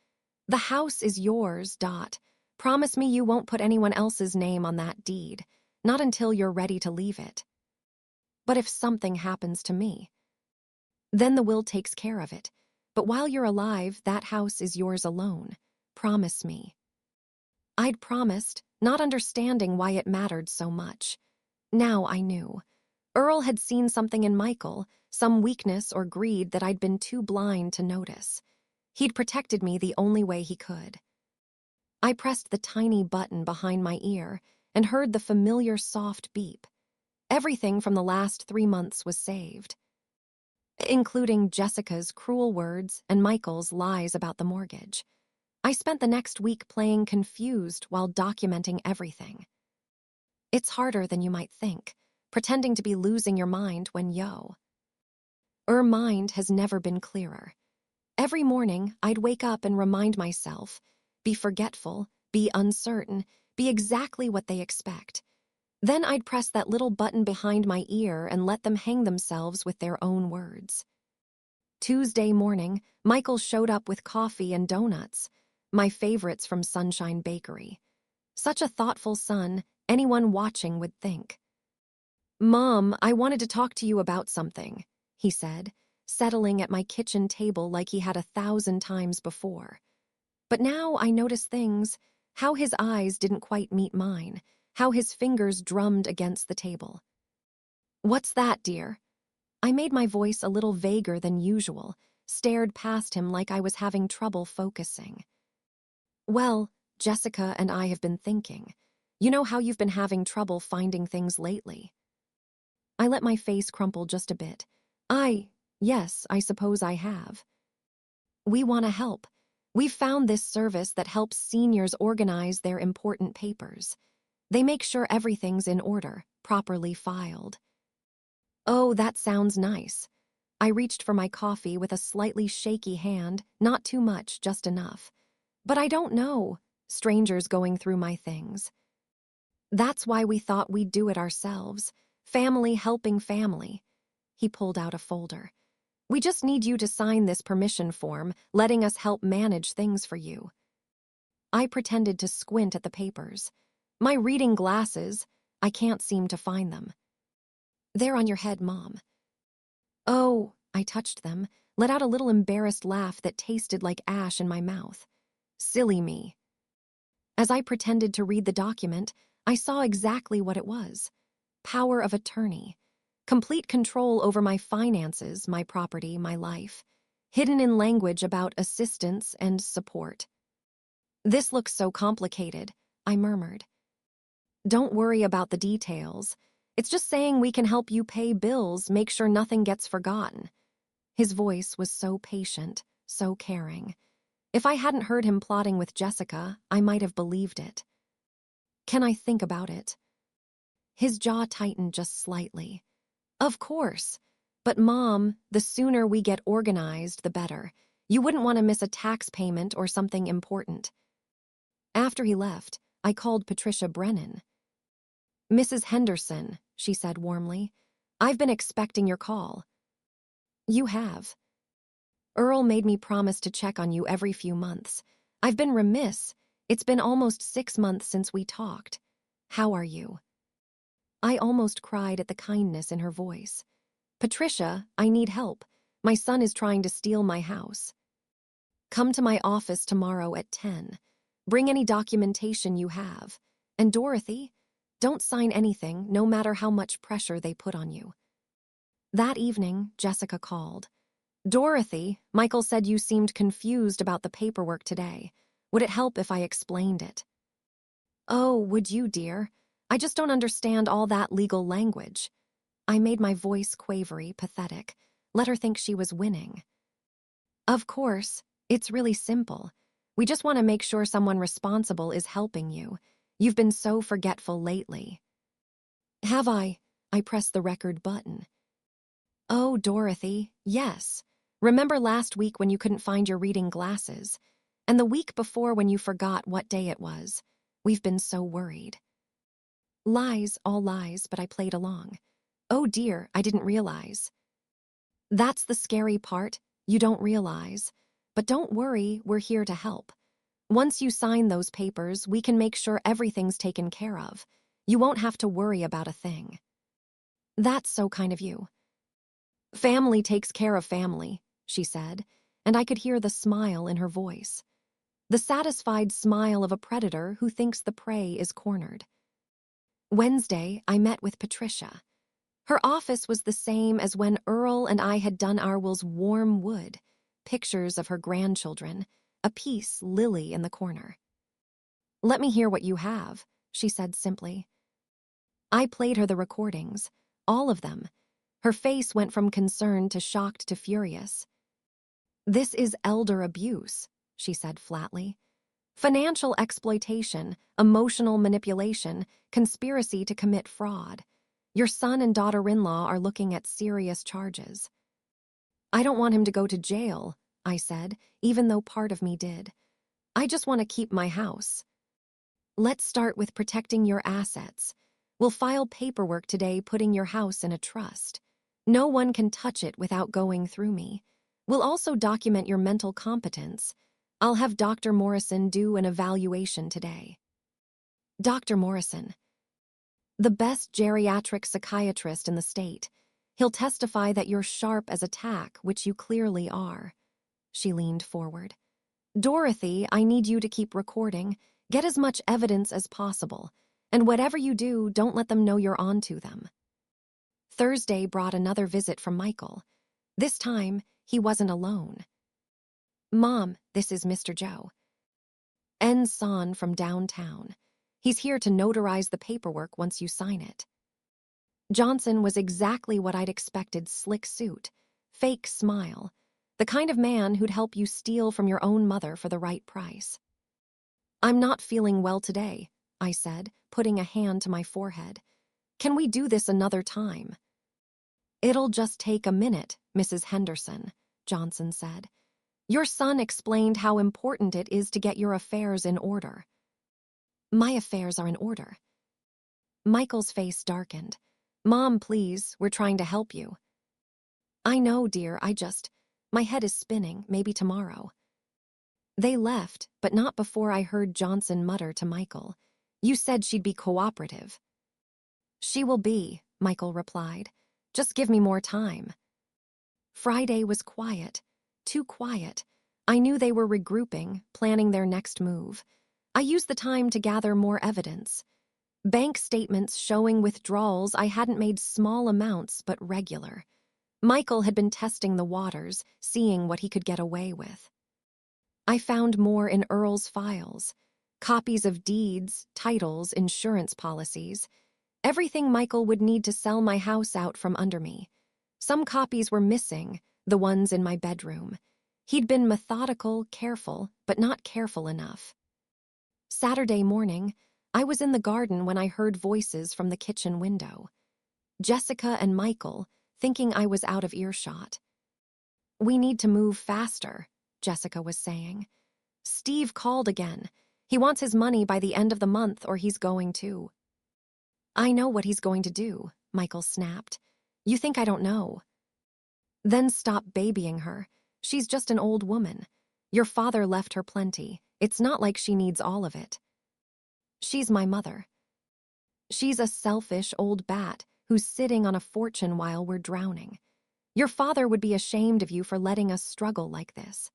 S1: The house is yours, Dot. Promise me you won't put anyone else's name on that deed, not until you're ready to leave it. But if something happens to me, then the will takes care of it. But while you're alive, that house is yours alone. Promise me. I'd promised, not understanding why it mattered so much. Now I knew. Earl had seen something in Michael, some weakness or greed that I'd been too blind to notice. He'd protected me the only way he could. I pressed the tiny button behind my ear and heard the familiar soft beep. Everything from the last 3 months was saved, including Jessica's cruel words and Michael's lies about the mortgage. I spent the next week playing confused while documenting everything. It's harder than you might think, pretending to be losing your mind when Your mind has never been clearer. Every morning, I'd wake up and remind myself, be forgetful, be uncertain, be exactly what they expect. Then I'd press that little button behind my ear and let them hang themselves with their own words. Tuesday morning, Michael showed up with coffee and donuts, my favorites from Sunshine Bakery. Such a thoughtful son, anyone watching would think. Mom, I wanted to talk to you about something, he said, settling at my kitchen table like he had 1,000 times before. But now I notice things, How his eyes didn't quite meet mine, how his fingers drummed against the table. "What's that, dear?" I made my voice a little vaguer than usual, stared past him like I was having trouble focusing. "Well, Jessica and I have been thinking. You know how you've been having trouble finding things lately?" I let my face crumple just a bit. Yes, I suppose I have. "We want to help. We've found this service that helps seniors organize their important papers. They make sure everything's in order, properly filed." "Oh, that sounds nice." I reached for my coffee with a slightly shaky hand, not too much, just enough. "But I don't know. Strangers going through my things." "That's why we thought we'd do it ourselves. Family helping family." He pulled out a folder. "We just need you to sign this permission form, letting us help manage things for you." I pretended to squint at the papers. My reading glasses, I can't seem to find them. "They're on your head, Mom." "Oh," I touched them, let out a little embarrassed laugh that tasted like ash in my mouth. Silly me. As I pretended to read the document, I saw exactly what it was. Power of attorney. Complete control over my finances, my property, my life. Hidden in language about assistance and support. "This looks so complicated," I murmured. "Don't worry about the details. It's just saying we can help you pay bills, make sure nothing gets forgotten." His voice was so patient, so caring. If I hadn't heard him plotting with Jessica, I might have believed it. "Can I think about it?" His jaw tightened just slightly. "Of course. But Mom, the sooner we get organized, the better. You wouldn't want to miss a tax payment or something important." After he left, I called Patricia Brennan. "Mrs. Henderson," she said warmly, "I've been expecting your call." "You have." "Earl made me promise to check on you every few months. I've been remiss. It's been almost 6 months since we talked. How are you?" I almost cried at the kindness in her voice. "Patricia, I need help. My son is trying to steal my house. Come to my office tomorrow at 10. Bring any documentation you have. And Dorothy, don't sign anything, no matter how much pressure they put on you." That evening, Jessica called. "Dorothy, Michael said you seemed confused about the paperwork today. Would it help if I explained it?" "Oh, would you, dear? I just don't understand all that legal language." I made my voice quavery, pathetic. Let her think she was winning. "Of course, it's really simple. We just want to make sure someone responsible is helping you. You've been so forgetful lately." "Have I?" I pressed the record button. "Oh, Dorothy, yes. Remember last week when you couldn't find your reading glasses? And the week before when you forgot what day it was? We've been so worried." Lies, all lies, but I played along. "Oh dear, I didn't realize." "That's the scary part. You don't realize. But don't worry, we're here to help. Once you sign those papers, we can make sure everything's taken care of. You won't have to worry about a thing." "That's so kind of you." "Family takes care of family," she said, and I could hear the smile in her voice. The satisfied smile of a predator who thinks the prey is cornered. Wednesday, I met with Patricia. Her office was the same as when Earl and I had done Arwell's warm wood, pictures of her grandchildren, a piece lily in the corner. "Let me hear what you have," she said simply. I played her the recordings, all of them. Her face went from concern to shocked to furious. "This is elder abuse," she said flatly. "Financial exploitation, emotional manipulation, conspiracy to commit fraud. Your son and daughter-in-law are looking at serious charges." "I don't want him to go to jail," I said, even though part of me did. "I just want to keep my house." "Let's start with protecting your assets. We'll file paperwork today putting your house in a trust. No one can touch it without going through me. We'll also document your mental competence. I'll have Dr. Morrison do an evaluation today." "Dr. Morrison?" "The best geriatric psychiatrist in the state. He'll testify that you're sharp as a tack, which you clearly are." She leaned forward. "Dorothy, I need you to keep recording. Get as much evidence as possible, and whatever you do, don't let them know you're on to them. Thursday brought another visit from Michael. This time, he wasn't alone. Mom, this is Mr. Joe. En Son from downtown. He's here to notarize the paperwork once you sign it. Johnson was exactly what I'd expected: slick suit, fake smile, the kind of man who'd help you steal from your own mother for the right price. I'm not feeling well today, I said, putting a hand to my forehead. Can we do this another time? It'll just take a minute, Mrs. Henderson, Johnson said. Your son explained how important it is to get your affairs in order. My affairs are in order. Michael's face darkened. Mom, please, we're trying to help you. I know, dear, my head is spinning, maybe tomorrow. They left, but not before I heard Johnson mutter to Michael, You said she'd be cooperative. She will be, Michael replied. Just give me more time. Friday was quiet, too quiet. I knew they were regrouping, planning their next move. I used the time to gather more evidence. Bank statements showing withdrawals I hadn't made small amounts but regular. Michael had been testing the waters, seeing what he could get away with. I found more in Earl's files. Copies of deeds, titles, insurance policies. Everything Michael would need to sell my house out from under me. Some copies were missing, the ones in my bedroom. He'd been methodical, careful, but not careful enough. Saturday morning, I was in the garden when I heard voices from the kitchen window. Jessica and Michael, thinking I was out of earshot. We need to move faster, Jessica was saying. Steve called again. He wants his money by the end of the month or he's going to. I know what he's going to do, Michael snapped. You think I don't know? Then stop babying her. She's just an old woman. Your father left her plenty. It's not like she needs all of it. She's my mother. She's a selfish old bat who's sitting on a fortune while we're drowning. Your father would be ashamed of you for letting us struggle like this.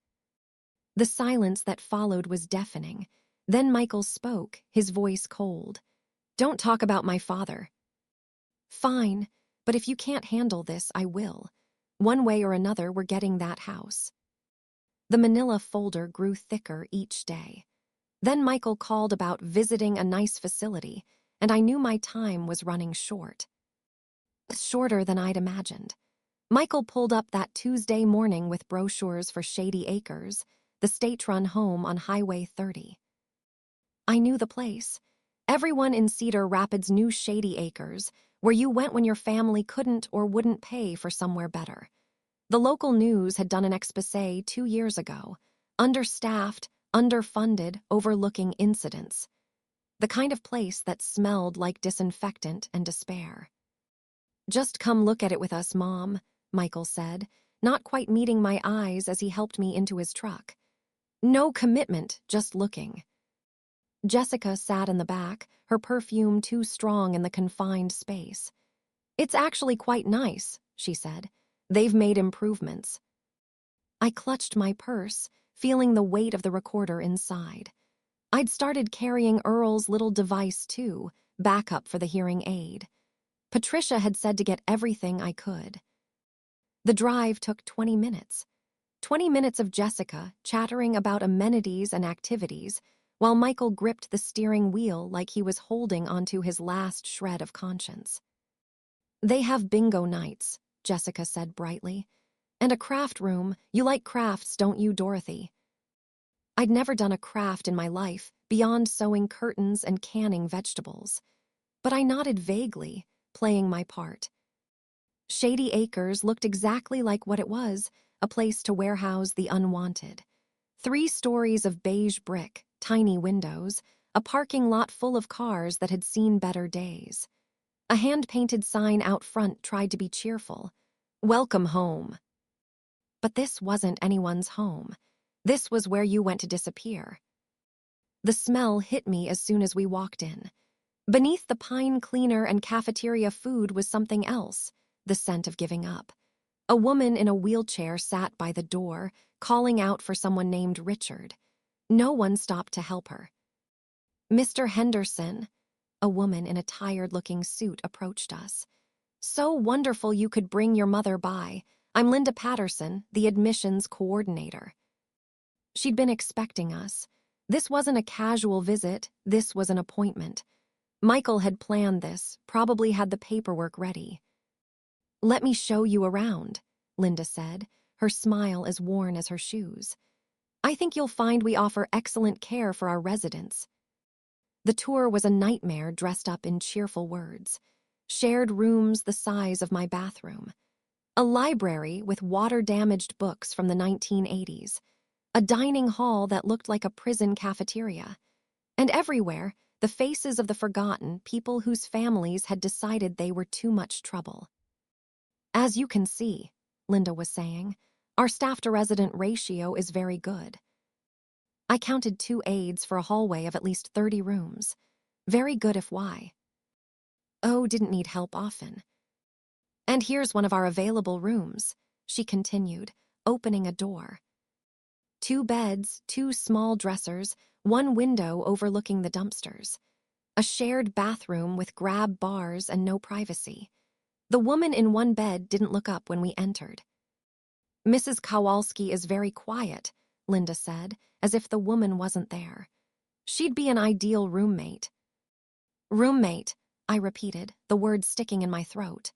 S1: The silence that followed was deafening. Then Michael spoke, his voice cold. Don't talk about my father. Fine, but if you can't handle this, I will. One way or another, we're getting that house. The manila folder grew thicker each day. Then Michael called about visiting a nice facility, and I knew my time was running short. Shorter than I'd imagined. Michael pulled up that Tuesday morning with brochures for Shady Acres, the state-run home on Highway 30. I knew the place. Everyone in Cedar Rapids knew Shady Acres, where you went when your family couldn't or wouldn't pay for somewhere better. The local news had done an exposé 2 years ago. Understaffed, underfunded, overlooking incidents. The kind of place that smelled like disinfectant and despair. Just come look at it with us, Mom, Michael said, not quite meeting my eyes as he helped me into his truck. No commitment, just looking. Jessica sat in the back, her perfume too strong in the confined space. It's actually quite nice, she said. They've made improvements. I clutched my purse, feeling the weight of the recorder inside. I'd started carrying Earl's little device too, backup for the hearing aid. Patricia had said to get everything I could. The drive took 20 minutes. 20 minutes of Jessica chattering about amenities and activities, while Michael gripped the steering wheel like he was holding onto his last shred of conscience. They have bingo nights, Jessica said brightly. And a craft room. You like crafts, don't you, Dorothy? I'd never done a craft in my life, beyond sewing curtains and canning vegetables. But I nodded vaguely, playing my part. Shady Acres looked exactly like what it was, a place to warehouse the unwanted. 3 stories of beige brick, tiny windows, a parking lot full of cars that had seen better days. A hand-painted sign out front tried to be cheerful. Welcome home. But this wasn't anyone's home. This was where you went to disappear. The smell hit me as soon as we walked in. Beneath the pine cleaner and cafeteria food was something else, the scent of giving up. A woman in a wheelchair sat by the door, calling out for someone named Richard. No one stopped to help her. Mr. Henderson, a woman in a tired-looking suit approached us. So wonderful you could bring your mother by. I'm Linda Patterson, the admissions coordinator. She'd been expecting us. This wasn't a casual visit, this was an appointment. Michael had planned this, probably had the paperwork ready. "Let me show you around," Linda said, her smile as worn as her shoes. "I think you'll find we offer excellent care for our residents." The tour was a nightmare dressed up in cheerful words. Shared rooms the size of my bathroom. A library with water-damaged books from the 1980s. A dining hall that looked like a prison cafeteria. And everywhere, the faces of the forgotten, people whose families had decided they were too much trouble. "As you can see," Linda was saying, "our staff-to-resident ratio is very good." I counted 2 aides for a hallway of at least 30 rooms. Very good if why. Oh, didn't need help often. "And here's one of our available rooms," she continued, opening a door. 2 beds, 2 small dressers, 1 window overlooking the dumpsters. A shared bathroom with grab bars and no privacy. The woman in one bed didn't look up when we entered. "Mrs. Kowalski is very quiet," Linda said, as if the woman wasn't there. "She'd be an ideal roommate." "Roommate," I repeated, the word sticking in my throat.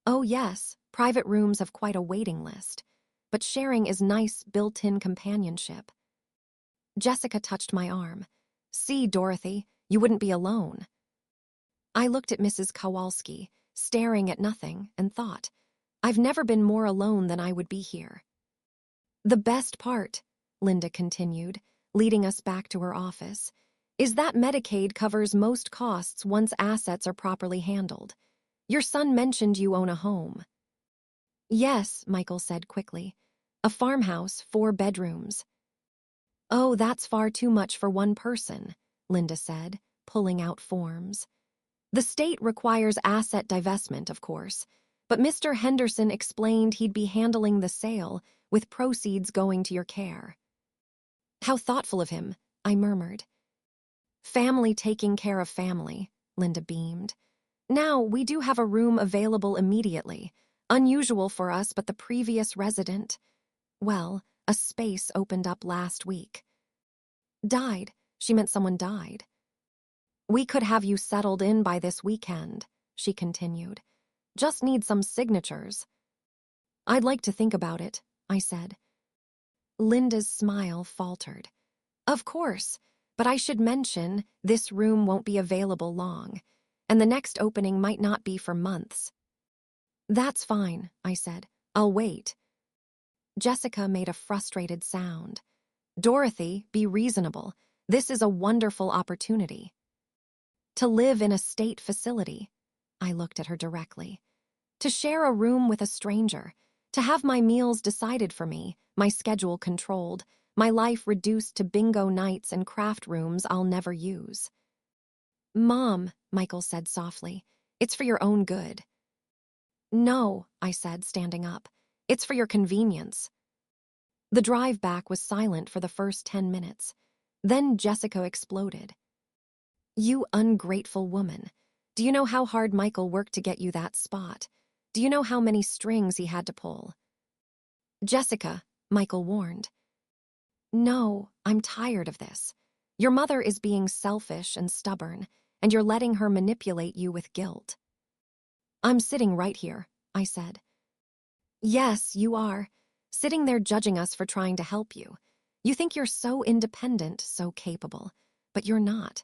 S1: "Oh yes, private rooms have quite a waiting list. But sharing is nice built-in companionship." Jessica touched my arm. "See, Dorothy, you wouldn't be alone." I looked at Mrs. Kowalski, staring at nothing, and thought, I've never been more alone than I would be here. "The best part," Linda continued, leading us back to her office, "is that Medicaid covers most costs once assets are properly handled. Your son mentioned you own a home." "Yes," Michael said quickly. "A farmhouse, 4 bedrooms." "Oh, that's far too much for one person," Linda said, pulling out forms. "The state requires asset divestment, of course, but Mr. Henderson explained he'd be handling the sale, with proceeds going to your care." "How thoughtful of him," I murmured. "Family taking care of family," Linda beamed. "Now, we do have a room available immediately. Unusual for us, but the previous resident, well, a space opened up last week." "Died?" She meant someone died. "We could have you settled in by this weekend," she continued. "Just need some signatures." "I'd like to think about it," I said. Linda's smile faltered. "Of course, but I should mention this room won't be available long, and the next opening might not be for months." "That's fine," I said. "I'll wait." Jessica made a frustrated sound. "Dorothy, be reasonable. This is a wonderful opportunity." "To live in a state facility," I looked at her directly. "To share a room with a stranger. To have my meals decided for me, my schedule controlled, my life reduced to bingo nights and craft rooms I'll never use." "Mom," Michael said softly, "it's for your own good." "No," I said, standing up. "It's for your convenience." The drive back was silent for the first 10 minutes. Then Jessica exploded. "You ungrateful woman. Do you know how hard Michael worked to get you that spot? Do you know how many strings he had to pull?" "Jessica," Michael warned. "No, I'm tired of this. Your mother is being selfish and stubborn, and you're letting her manipulate you with guilt." "I'm sitting right here," I said. "Yes, you are. Sitting there judging us for trying to help you. You think you're so independent, so capable, but you're not.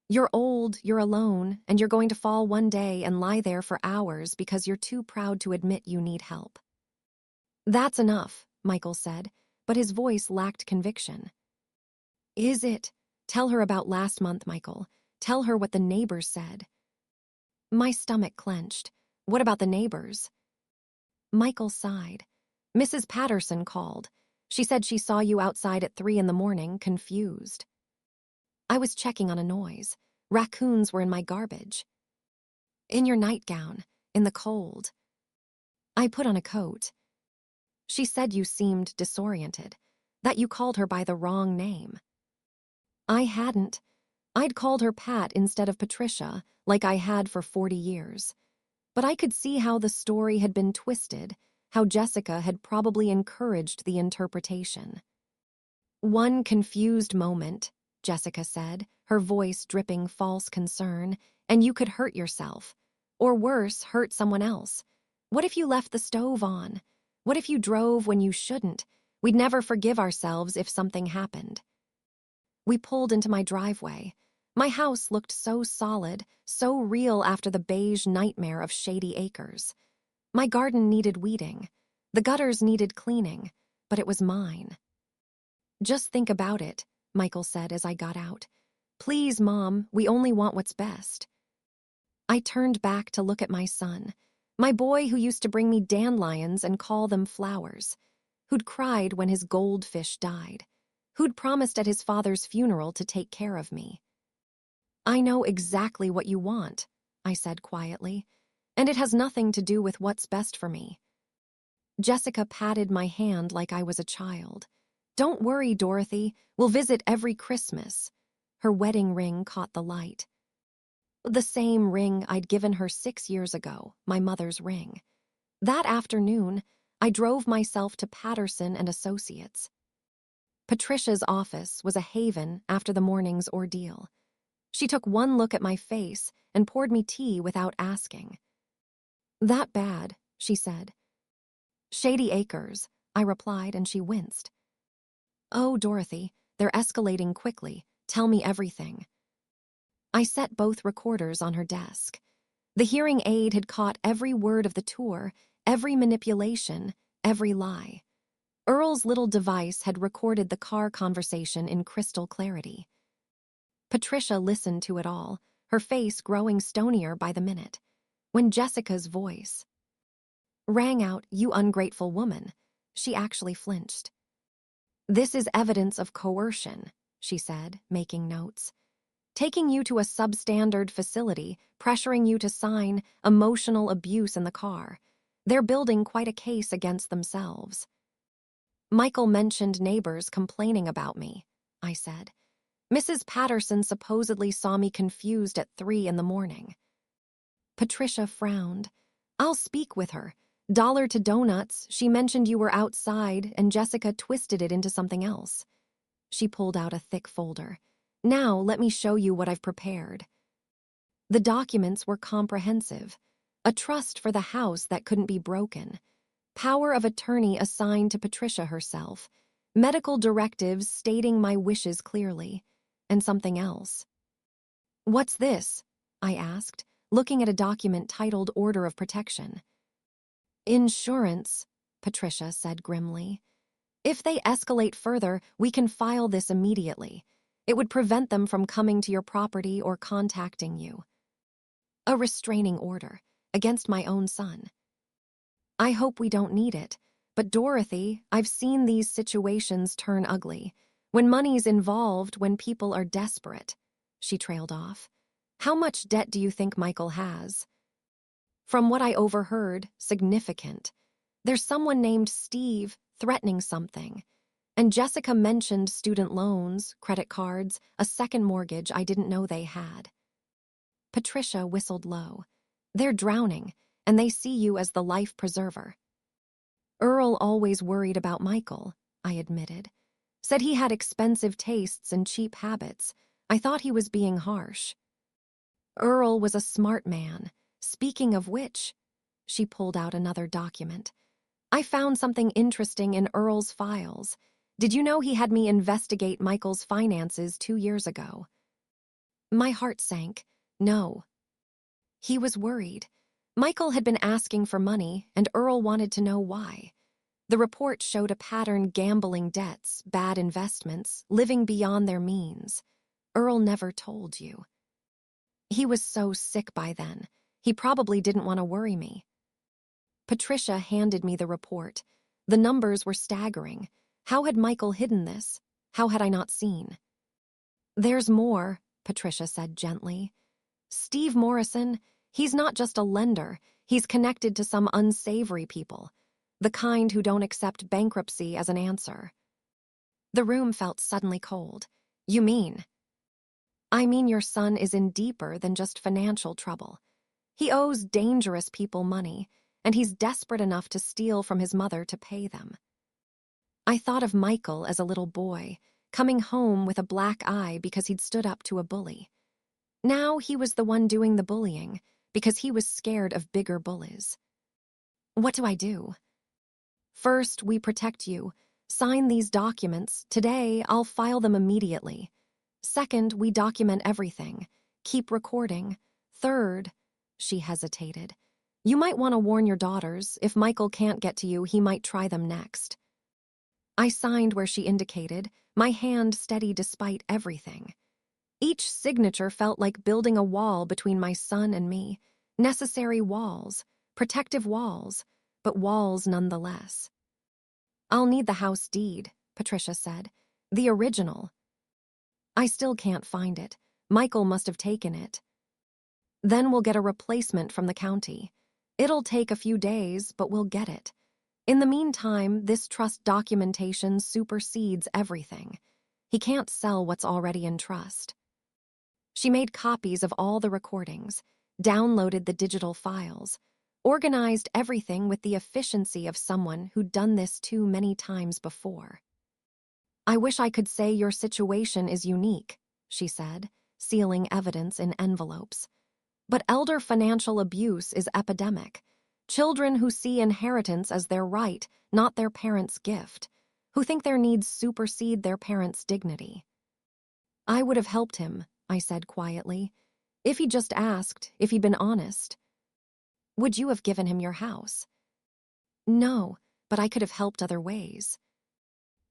S1: You're old, you're alone, and you're going to fall one day and lie there for hours because you're too proud to admit you need help." "That's enough," Michael said, but his voice lacked conviction. "Is it? Tell her about last month, Michael. Tell her what the neighbors said." My stomach clenched. "What about the neighbors?" Michael sighed. "Mrs. Patterson called. She said she saw you outside at 3 in the morning, confused." I was checking on a noise. Raccoons were in my garbage. "In your nightgown, in the cold." I put on a coat. "She said you seemed disoriented, that you called her by the wrong name." "I hadn't. I'd called her Pat instead of Patricia, like I had for 40 years. But I could see how the story had been twisted, how Jessica had probably encouraged the interpretation. "One confused moment," Jessica said, her voice dripping false concern, "and you could hurt yourself. Or worse, hurt someone else. What if you left the stove on? What if you drove when you shouldn't? We'd never forgive ourselves if something happened." We pulled into my driveway. My house looked so solid, so real after the beige nightmare of Shady Acres. My garden needed weeding. The gutters needed cleaning, but it was mine. "Just think about it," Michael said as I got out. "Please, Mom, we only want what's best." I turned back to look at my son, my boy who used to bring me dandelions and call them flowers, who'd cried when his goldfish died, who'd promised at his father's funeral to take care of me. "I know exactly what you want," I said quietly, "and it has nothing to do with what's best for me." Jessica patted my hand like I was a child. "Don't worry, Dorothy, we'll visit every Christmas." Her wedding ring caught the light. The same ring I'd given her 6 years ago, my mother's ring. That afternoon, I drove myself to Patterson and Associates. Patricia's office was a haven after the morning's ordeal. She took one look at my face and poured me tea without asking. "That bad," she said. "Shady Acres," I replied, and she winced. "Oh, Dorothy, they're escalating quickly. Tell me everything." I set both recorders on her desk. The hearing aid had caught every word of the tour, every manipulation, every lie. Earl's little device had recorded the car conversation in crystal clarity. Patricia listened to it all, her face growing stonier by the minute. When Jessica's voice rang out, "You ungrateful woman," she actually flinched. "This is evidence of coercion," she said, making notes. "Taking you to a substandard facility, pressuring you to sign, emotional abuse in the car. They're building quite a case against themselves." "Michael mentioned neighbors complaining about me," I said. "Mrs. Patterson supposedly saw me confused at 3 in the morning." Patricia frowned. "I'll speak with her. Dollar to Donuts, she mentioned you were outside and Jessica twisted it into something else." She pulled out a thick folder. "Now let me show you what I've prepared." The documents were comprehensive. A trust for the house that couldn't be broken. Power of attorney assigned to Patricia herself. Medical directives stating my wishes clearly. And something else. "What's this?" I asked, looking at a document titled Order of Protection. "Insurance," Patricia said grimly. "If they escalate further, we can file this immediately. It would prevent them from coming to your property or contacting you." A restraining order, against my own son. "I hope we don't need it. But Dorothy, I've seen these situations turn ugly. When money's involved, when people are desperate." She trailed off. "How much debt do you think Michael has?" "From what I overheard, significant. There's someone named Steve threatening something. And Jessica mentioned student loans, credit cards, a second mortgage I didn't know they had." Patricia whistled low. "They're drowning, and they see you as the life preserver." "Earl always worried about Michael," I admitted. "Said he had expensive tastes and cheap habits. I thought he was being harsh." "Earl was a smart man. Speaking of which," she pulled out another document. "I found something interesting in Earl's files. Did you know he had me investigate Michael's finances 2 years ago?" My heart sank. No. He was worried. Michael had been asking for money, and Earl wanted to know why. The report showed a pattern: gambling debts, bad investments, living beyond their means. Earl never told you. He was so sick by then. He probably didn't want to worry me. Patricia handed me the report. The numbers were staggering. How had Michael hidden this? How had I not seen? "There's more," Patricia said gently. "Steve Morrison, he's not just a lender. He's connected to some unsavory people. The kind who don't accept bankruptcy as an answer." The room felt suddenly cold. "You mean?" I mean, your son is in deeper than just financial trouble. He owes dangerous people money, and he's desperate enough to steal from his mother to pay them. I thought of Michael as a little boy, coming home with a black eye because he'd stood up to a bully. Now he was the one doing the bullying, because he was scared of bigger bullies. What do I do? First, we protect you. Sign these documents. Today, I'll file them immediately. Second, we document everything. Keep recording. Third, she hesitated. You might want to warn your daughters. If Michael can't get to you, he might try them next. I signed where she indicated, my hand steady despite everything. Each signature felt like building a wall between my son and me. Necessary walls, protective walls, but walls nonetheless. I'll need the house deed, Patricia said. The original. I still can't find it. Michael must have taken it. Then we'll get a replacement from the county. It'll take a few days, but we'll get it. In the meantime, this trust documentation supersedes everything. He can't sell what's already in trust. She made copies of all the recordings, downloaded the digital files, organized everything with the efficiency of someone who'd done this too many times before. I wish I could say your situation is unique, she said, sealing evidence in envelopes. But elder financial abuse is epidemic. Children who see inheritance as their right, not their parents' gift, who think their needs supersede their parents' dignity. I would have helped him, I said quietly, if he'd just asked, if he'd been honest. Would you have given him your house? No, but I could have helped other ways.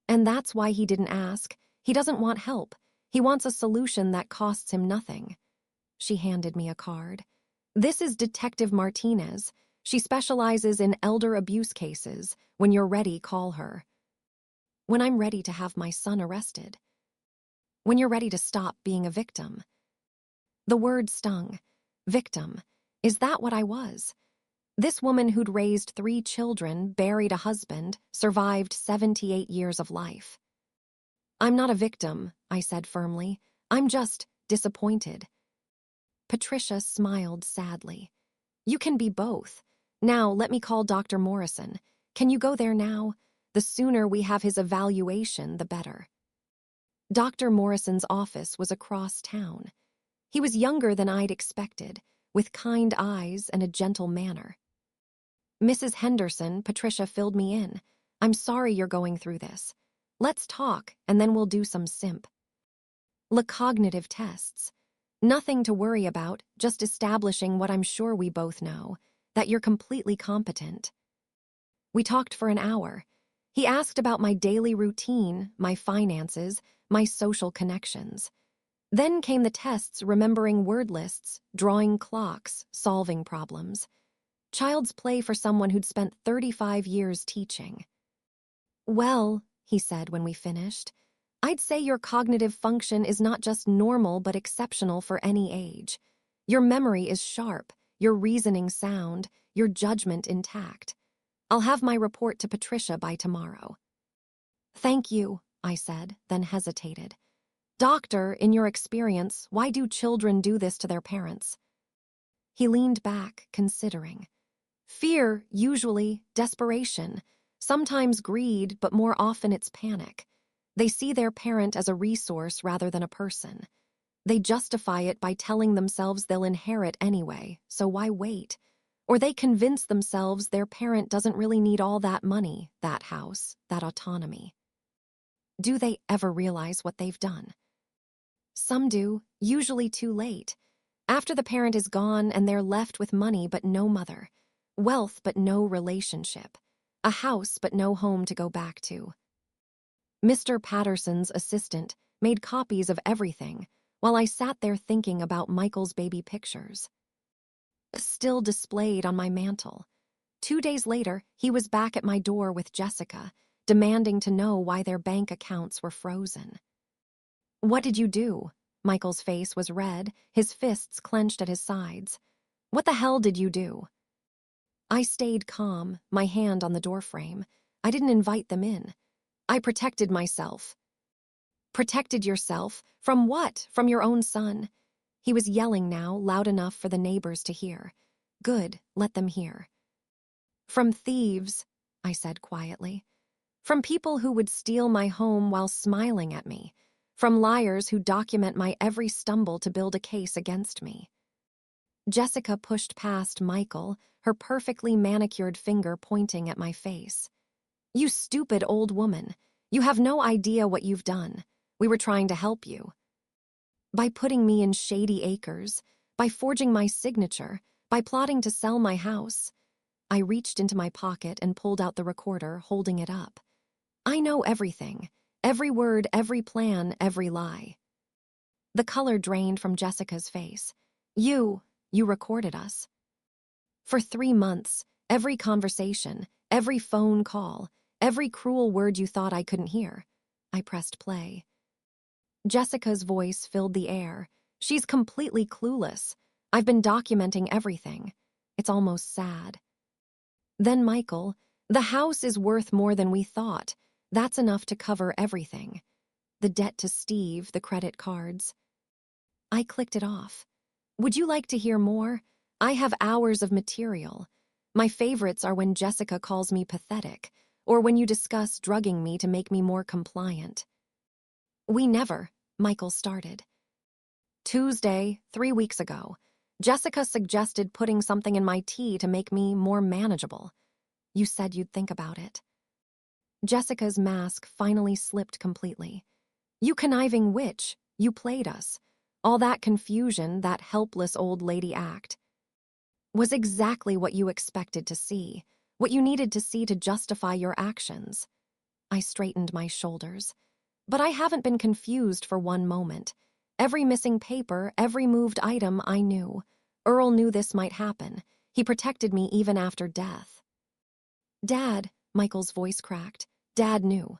S1: And that's why he didn't ask. He doesn't want help. He wants a solution that costs him nothing. She handed me a card. This is Detective Martinez. She specializes in elder abuse cases. When you're ready, call her. When I'm ready to have my son arrested. When you're ready to stop being a victim. The word stung. Victim. Is that what I was? This woman who'd raised 3 children, buried a husband, survived 78 years of life. I'm not a victim, I said firmly. I'm just disappointed. Patricia smiled sadly. You can be both. Now, let me call Dr. Morrison. Can you go there now? The sooner we have his evaluation, the better. Dr. Morrison's office was across town. He was younger than I'd expected, with kind eyes and a gentle manner. Mrs. Henderson, Patricia filled me in. I'm sorry you're going through this. Let's talk, and then we'll do some simp. Cognitive tests. Nothing to worry about, just establishing what I'm sure we both know, that you're completely competent. We talked for an hour. He asked about my daily routine, my finances, my social connections. Then came the tests remembering word lists, drawing clocks, solving problems. Child's play for someone who'd spent 35 years teaching. Well, he said when we finished, I'd say your cognitive function is not just normal but exceptional for any age. Your memory is sharp, your reasoning sound, your judgment intact. I'll have my report to Patricia by tomorrow. Thank you, I said, then hesitated. Doctor, in your experience, why do children do this to their parents? He leaned back, considering. Fear, usually, desperation, sometimes greed, but more often it's panic. They see their parent as a resource rather than a person. They justify it by telling themselves they'll inherit anyway, so why wait? Or they convince themselves their parent doesn't really need all that money, that house, that autonomy. Do they ever realize what they've done? Some do, usually too late. After the parent is gone and they're left with money but no mother, wealth but no relationship, a house but no home to go back to. Mr. Patterson's assistant made copies of everything while I sat there thinking about Michael's baby pictures. Still displayed on my mantel. 2 days later, he was back at my door with Jessica, demanding to know why their bank accounts were frozen. What did you do? Michael's face was red, his fists clenched at his sides. What the hell did you do? I stayed calm, my hand on the doorframe. I didn't invite them in. I protected myself. Protected yourself. From what? From your own son. He was yelling now, loud enough for the neighbors to hear. Good, let them hear. From thieves, I said quietly. From people who would steal my home while smiling at me. From liars who document my every stumble to build a case against me. Jessica pushed past Michael, her perfectly manicured finger pointing at my face. You stupid old woman. You have no idea what you've done. We were trying to help you. By putting me in shady acres, by forging my signature, by plotting to sell my house. I reached into my pocket and pulled out the recorder, holding it up. I know everything. Every word, every plan, every lie. The color drained from Jessica's face. You recorded us. For 3 months, every conversation, every phone call, every cruel word you thought I couldn't hear. I pressed play. Jessica's voice filled the air. She's completely clueless. I've been documenting everything. It's almost sad. Then Michael, the house is worth more than we thought. That's enough to cover everything. The debt to Steve, the credit cards. I clicked it off. Would you like to hear more? I have hours of material. My favorites are when Jessica calls me pathetic, or when you discuss drugging me to make me more compliant. We never, Michael started. Tuesday, 3 weeks ago, Jessica suggested putting something in my tea to make me more manageable. You said you'd think about it. Jessica's mask finally slipped completely. You conniving witch, you played us. All that confusion, that helpless old lady act, was exactly what you expected to see, what you needed to see to justify your actions. I straightened my shoulders. But I haven't been confused for one moment. Every missing paper, every moved item I knew. Earl knew this might happen. He protected me even after death. Dad, Michael's voice cracked. Dad knew.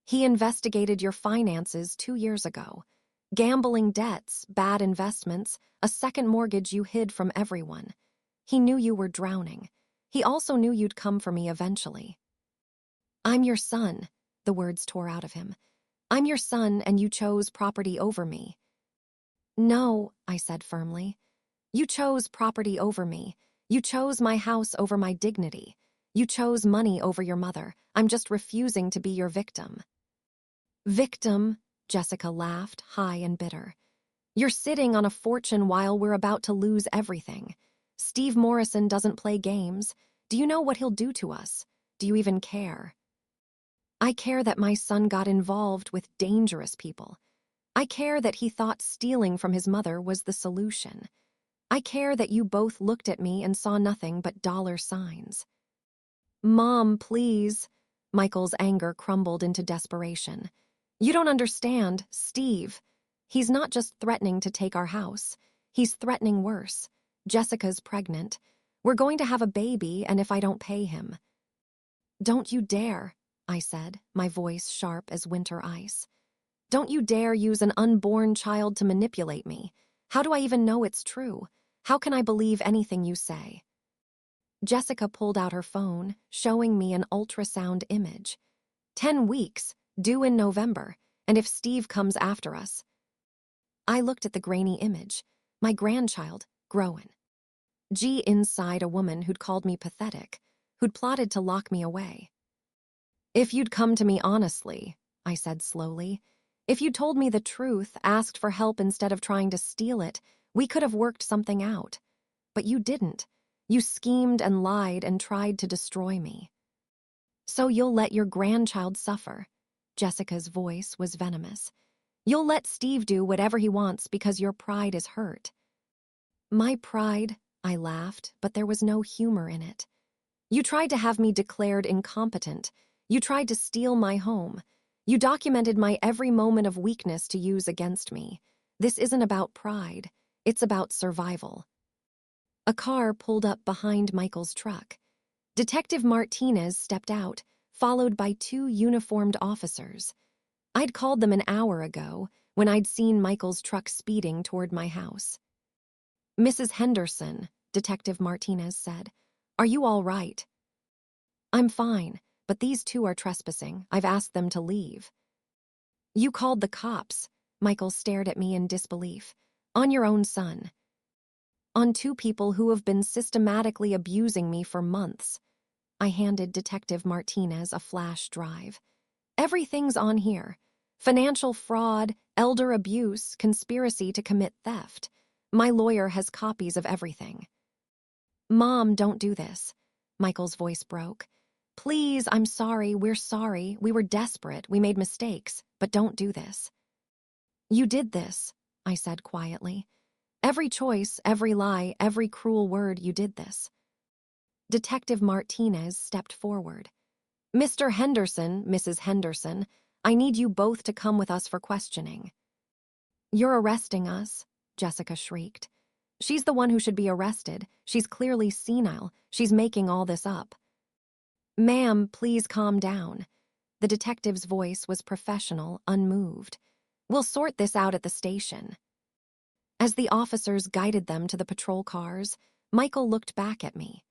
S1: He investigated your finances 2 years ago. Gambling debts, bad investments, a second mortgage you hid from everyone. He knew you were drowning. He also knew you'd come for me eventually. I'm your son, the words tore out of him. I'm your son and you chose property over me. No, I said firmly. You chose property over me. You chose my house over my dignity. You chose money over your mother. I'm just refusing to be your victim. Victim, Jessica laughed, high and bitter. You're sitting on a fortune while we're about to lose everything. Steve Morrison doesn't play games. Do you know what he'll do to us? Do you even care? I care that my son got involved with dangerous people. I care that he thought stealing from his mother was the solution. I care that you both looked at me and saw nothing but dollar signs. Mom, please. Michael's anger crumbled into desperation. You don't understand, Steve. He's not just threatening to take our house. He's threatening worse. Jessica's pregnant. We're going to have a baby, and if I don't pay him. Don't you dare, I said, my voice sharp as winter ice. Don't you dare use an unborn child to manipulate me. How do I even know it's true? How can I believe anything you say? Jessica pulled out her phone, showing me an ultrasound image. 10 weeks, due in November, and if Steve comes after us. I looked at the grainy image, my grandchild, growing. Inside a woman who'd called me pathetic, who'd plotted to lock me away. If you'd come to me honestly, I said slowly, if you'd told me the truth, asked for help instead of trying to steal it, we could have worked something out. But you didn't. You schemed and lied and tried to destroy me. So you'll let your grandchild suffer. Jessica's voice was venomous. You'll let Steve do whatever he wants because your pride is hurt. My pride, I laughed, but there was no humor in it. You tried to have me declared incompetent. You tried to steal my home. You documented my every moment of weakness to use against me. This isn't about pride. It's about survival. A car pulled up behind Michael's truck. Detective Martinez stepped out, followed by 2 uniformed officers. I'd called them an hour ago when I'd seen Michael's truck speeding toward my house. Mrs. Henderson, Detective Martinez said, are you all right? I'm fine, but these 2 are trespassing. I've asked them to leave. You called the cops. Michael stared at me in disbelief. On your own son. On two people who have been systematically abusing me for months. I handed Detective Martinez a flash drive. Everything's on here. Financial fraud, elder abuse, conspiracy to commit theft. My lawyer has copies of everything. Mom, don't do this. Michael's voice broke. Please, I'm sorry, we're sorry. We were desperate, we made mistakes, but don't do this. You did this, I said quietly. Every choice, every lie, every cruel word, you did this. Detective Martinez stepped forward. Mr. Henderson, Mrs. Henderson, I need you both to come with us for questioning. You're arresting us, Jessica shrieked. She's the one who should be arrested. She's clearly senile. She's making all this up. Ma'am, please calm down. The detective's voice was professional, unmoved. We'll sort this out at the station. As the officers guided them to the patrol cars, Michael looked back at me.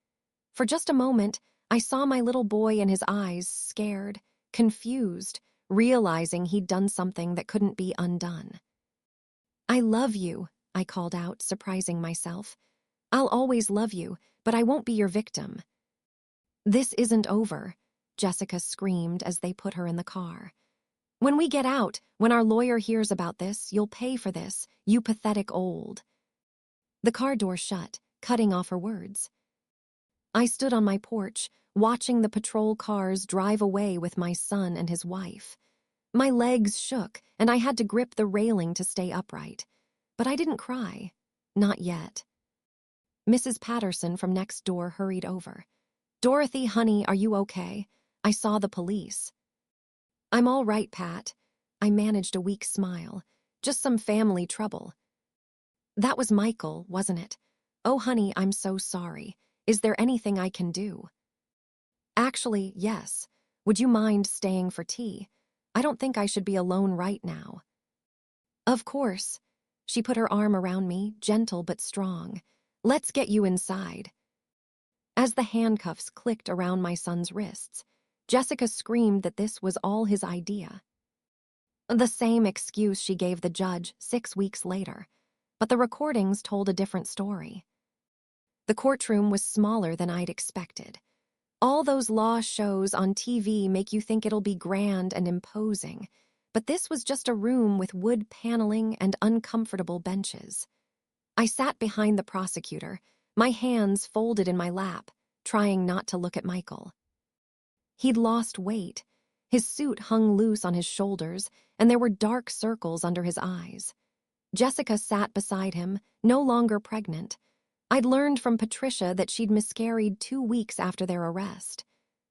S1: For just a moment, I saw my little boy in his eyes, scared, confused, realizing he'd done something that couldn't be undone. I love you, I called out, surprising myself. I'll always love you, but I won't be your victim. This isn't over, Jessica screamed as they put her in the car. When we get out, when our lawyer hears about this, you'll pay for this, you pathetic old. The car door shut, cutting off her words. I stood on my porch, watching the patrol cars drive away with my son and his wife. My legs shook, and I had to grip the railing to stay upright. But I didn't cry. Not yet. Mrs. Patterson from next door hurried over. Dorothy, honey, are you okay? I saw the police. I'm all right, Pat. I managed a weak smile. Just some family trouble. That was Michael, wasn't it? Oh, honey, I'm so sorry. Is there anything I can do? Actually, yes. Would you mind staying for tea? I don't think I should be alone right now. Of course. She put her arm around me, gentle but strong. Let's get you inside. As the handcuffs clicked around my son's wrists, Jessica screamed that this was all his idea. The same excuse she gave the judge 6 weeks later, but the recordings told a different story. The courtroom was smaller than I'd expected. All those law shows on TV make you think it'll be grand and imposing, but this was just a room with wood paneling and uncomfortable benches. I sat behind the prosecutor, my hands folded in my lap, trying not to look at Michael. He'd lost weight. His suit hung loose on his shoulders, and there were dark circles under his eyes. Jessica sat beside him, no longer pregnant. I'd learned from Patricia that she'd miscarried 2 weeks after their arrest.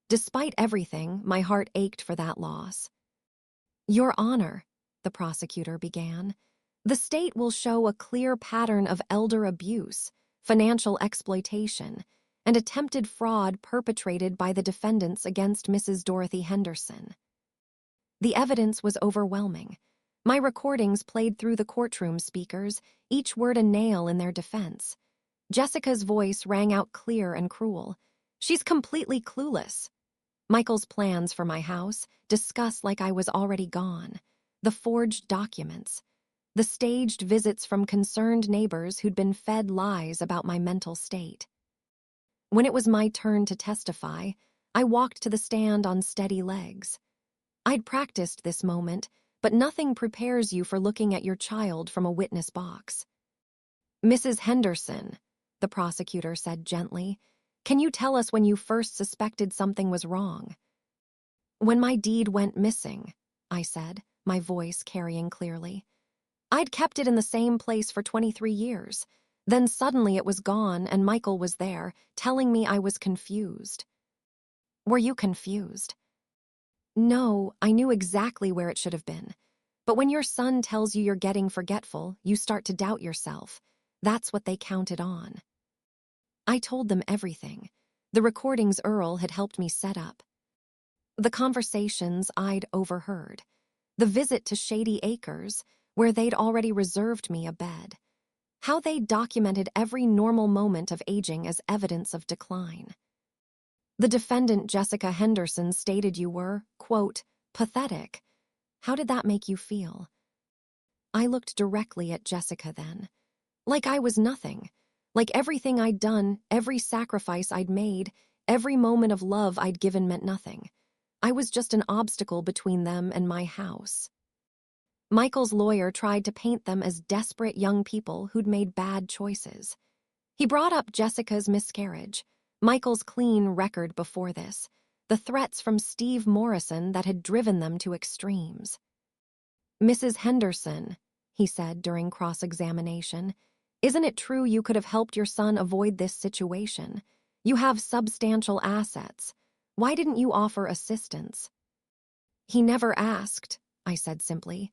S1: Despite everything, my heart ached for that loss. Your Honor, the prosecutor began, the state will show a clear pattern of elder abuse, financial exploitation, and attempted fraud perpetrated by the defendants against Mrs. Dorothy Henderson. The evidence was overwhelming. My recordings played through the courtroom speakers, each word a nail in their defense. Jessica's voice rang out clear and cruel. She's completely clueless. Michael's plans for my house, discussed like I was already gone. The forged documents. The staged visits from concerned neighbors who'd been fed lies about my mental state. When it was my turn to testify, I walked to the stand on steady legs. I'd practiced this moment, but nothing prepares you for looking at your child from a witness box. Mrs. Henderson, the prosecutor said gently, can you tell us when you first suspected something was wrong? When my deed went missing, I said, my voice carrying clearly. I'd kept it in the same place for 23 years. Then suddenly it was gone and Michael was there, telling me I was confused. Were you confused? No, I knew exactly where it should have been. But when your son tells you you're getting forgetful, you start to doubt yourself. That's what they counted on. I told them everything. The recordings Earl had helped me set up. The conversations I'd overheard. The visit to Shady Acres, where they'd already reserved me a bed. How they documented every normal moment of aging as evidence of decline. The defendant, Jessica Henderson, stated you were, quote, pathetic. How did that make you feel? I looked directly at Jessica then. Like I was nothing. Like everything I'd done, every sacrifice I'd made, every moment of love I'd given meant nothing. I was just an obstacle between them and my house. Michael's lawyer tried to paint them as desperate young people who'd made bad choices. He brought up Jessica's miscarriage, Michael's clean record before this, the threats from Steve Morrison that had driven them to extremes. "Mrs. Henderson," he said during cross-examination, "isn't it true you could have helped your son avoid this situation? You have substantial assets. Why didn't you offer assistance?" "He never asked," I said simply.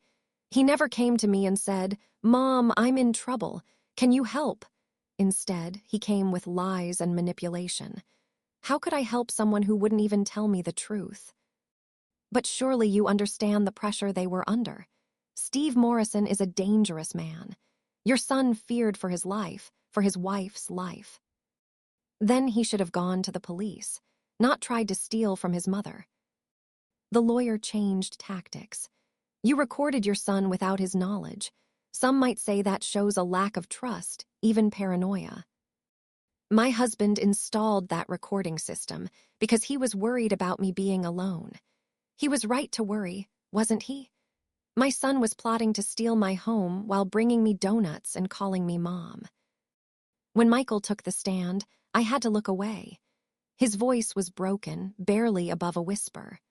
S1: "He never came to me and said, 'Mom, I'm in trouble. Can you help?' Instead, he came with lies and manipulation. How could I help someone who wouldn't even tell me the truth?" "But surely you understand the pressure they were under. Steve Morrison is a dangerous man. Your son feared for his life, for his wife's life. Then he should have gone to the police, not tried to steal from his mother." The lawyer changed tactics. "You recorded your son without his knowledge. Some might say that shows a lack of trust, even paranoia." "My husband installed that recording system because he was worried about me being alone. He was right to worry, wasn't he? My son was plotting to steal my home while bringing me donuts and calling me Mom." When Michael took the stand, I had to look away. His voice was broken, barely above a whisper.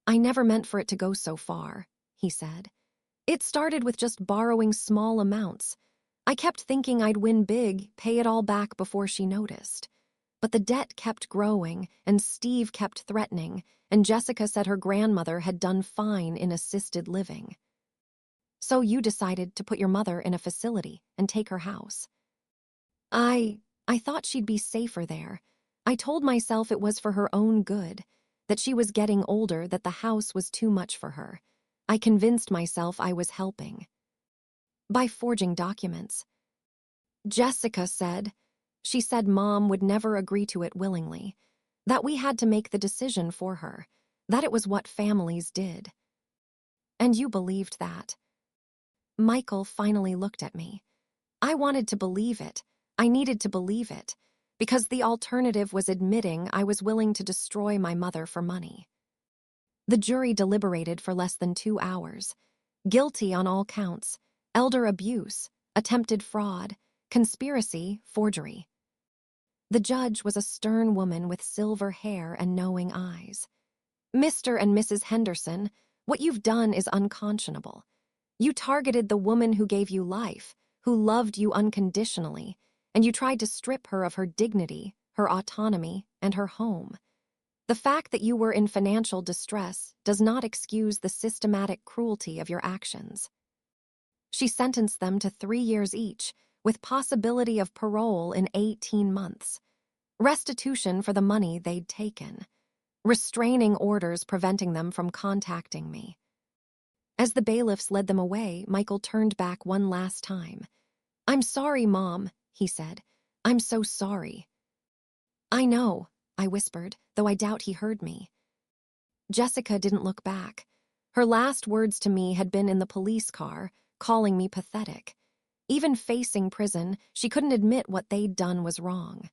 S1: "I never meant for it to go so far," he said. "It started with just borrowing small amounts. I kept thinking I'd win big, pay it all back before she noticed. But the debt kept growing, and Steve kept threatening, and Jessica said her grandmother had done fine in assisted living. So you decided to put your mother in a facility and take her house." I thought she'd be safer there. I told myself it was for her own good, that she was getting older, that the house was too much for her. I convinced myself I was helping. By forging documents. Jessica said. She said Mom would never agree to it willingly, that we had to make the decision for her, that it was what families did. And you believed that. Michael finally looked at me. I wanted to believe it. I needed to believe it, because the alternative was admitting I was willing to destroy my mother for money. The jury deliberated for less than 2 hours. Guilty on all counts: elder abuse, attempted fraud, conspiracy, forgery. The judge was a stern woman with silver hair and knowing eyes. "Mr. and Mrs. Henderson, what you've done is unconscionable. You targeted the woman who gave you life, who loved you unconditionally, and you tried to strip her of her dignity, her autonomy, and her home. The fact that you were in financial distress does not excuse the systematic cruelty of your actions." She sentenced them to 3 years each, with possibility of parole in 18 months. Restitution for the money they'd taken. Restraining orders preventing them from contacting me. As the bailiffs led them away, Michael turned back one last time. "I'm sorry, Mom," he said. "I'm so sorry." "I know," I whispered, though I doubt he heard me. Jessica didn't look back. Her last words to me had been in the police car, calling me pathetic. Even facing prison, she couldn't admit what they'd done was wrong.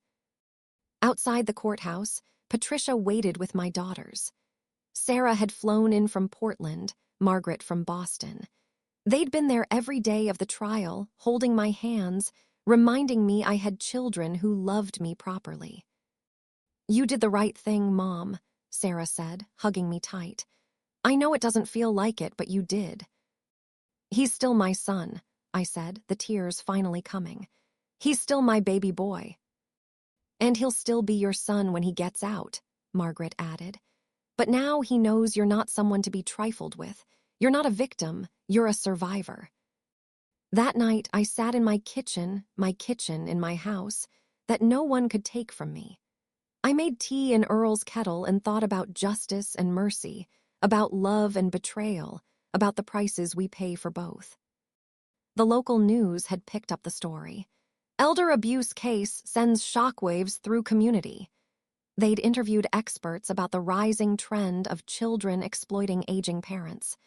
S1: Outside the courthouse, Patricia waited with my daughters. Sarah had flown in from Portland, Margaret from Boston. They'd been there every day of the trial, holding my hands, reminding me I had children who loved me properly. "You did the right thing, Mom," Sarah said, hugging me tight. "I know it doesn't feel like it, but you did." "He's still my son," I said, the tears finally coming. "He's still my baby boy." "And he'll still be your son when he gets out," Margaret added. "But now he knows you're not someone to be trifled with. You're not a victim, you're a survivor." That night, I sat in my kitchen in my house, that no one could take from me. I made tea in Earl's kettle and thought about justice and mercy, about love and betrayal, about the prices we pay for both. The local news had picked up the story. "Elder abuse case sends shockwaves through community." They'd interviewed experts about the rising trend of children exploiting aging parents.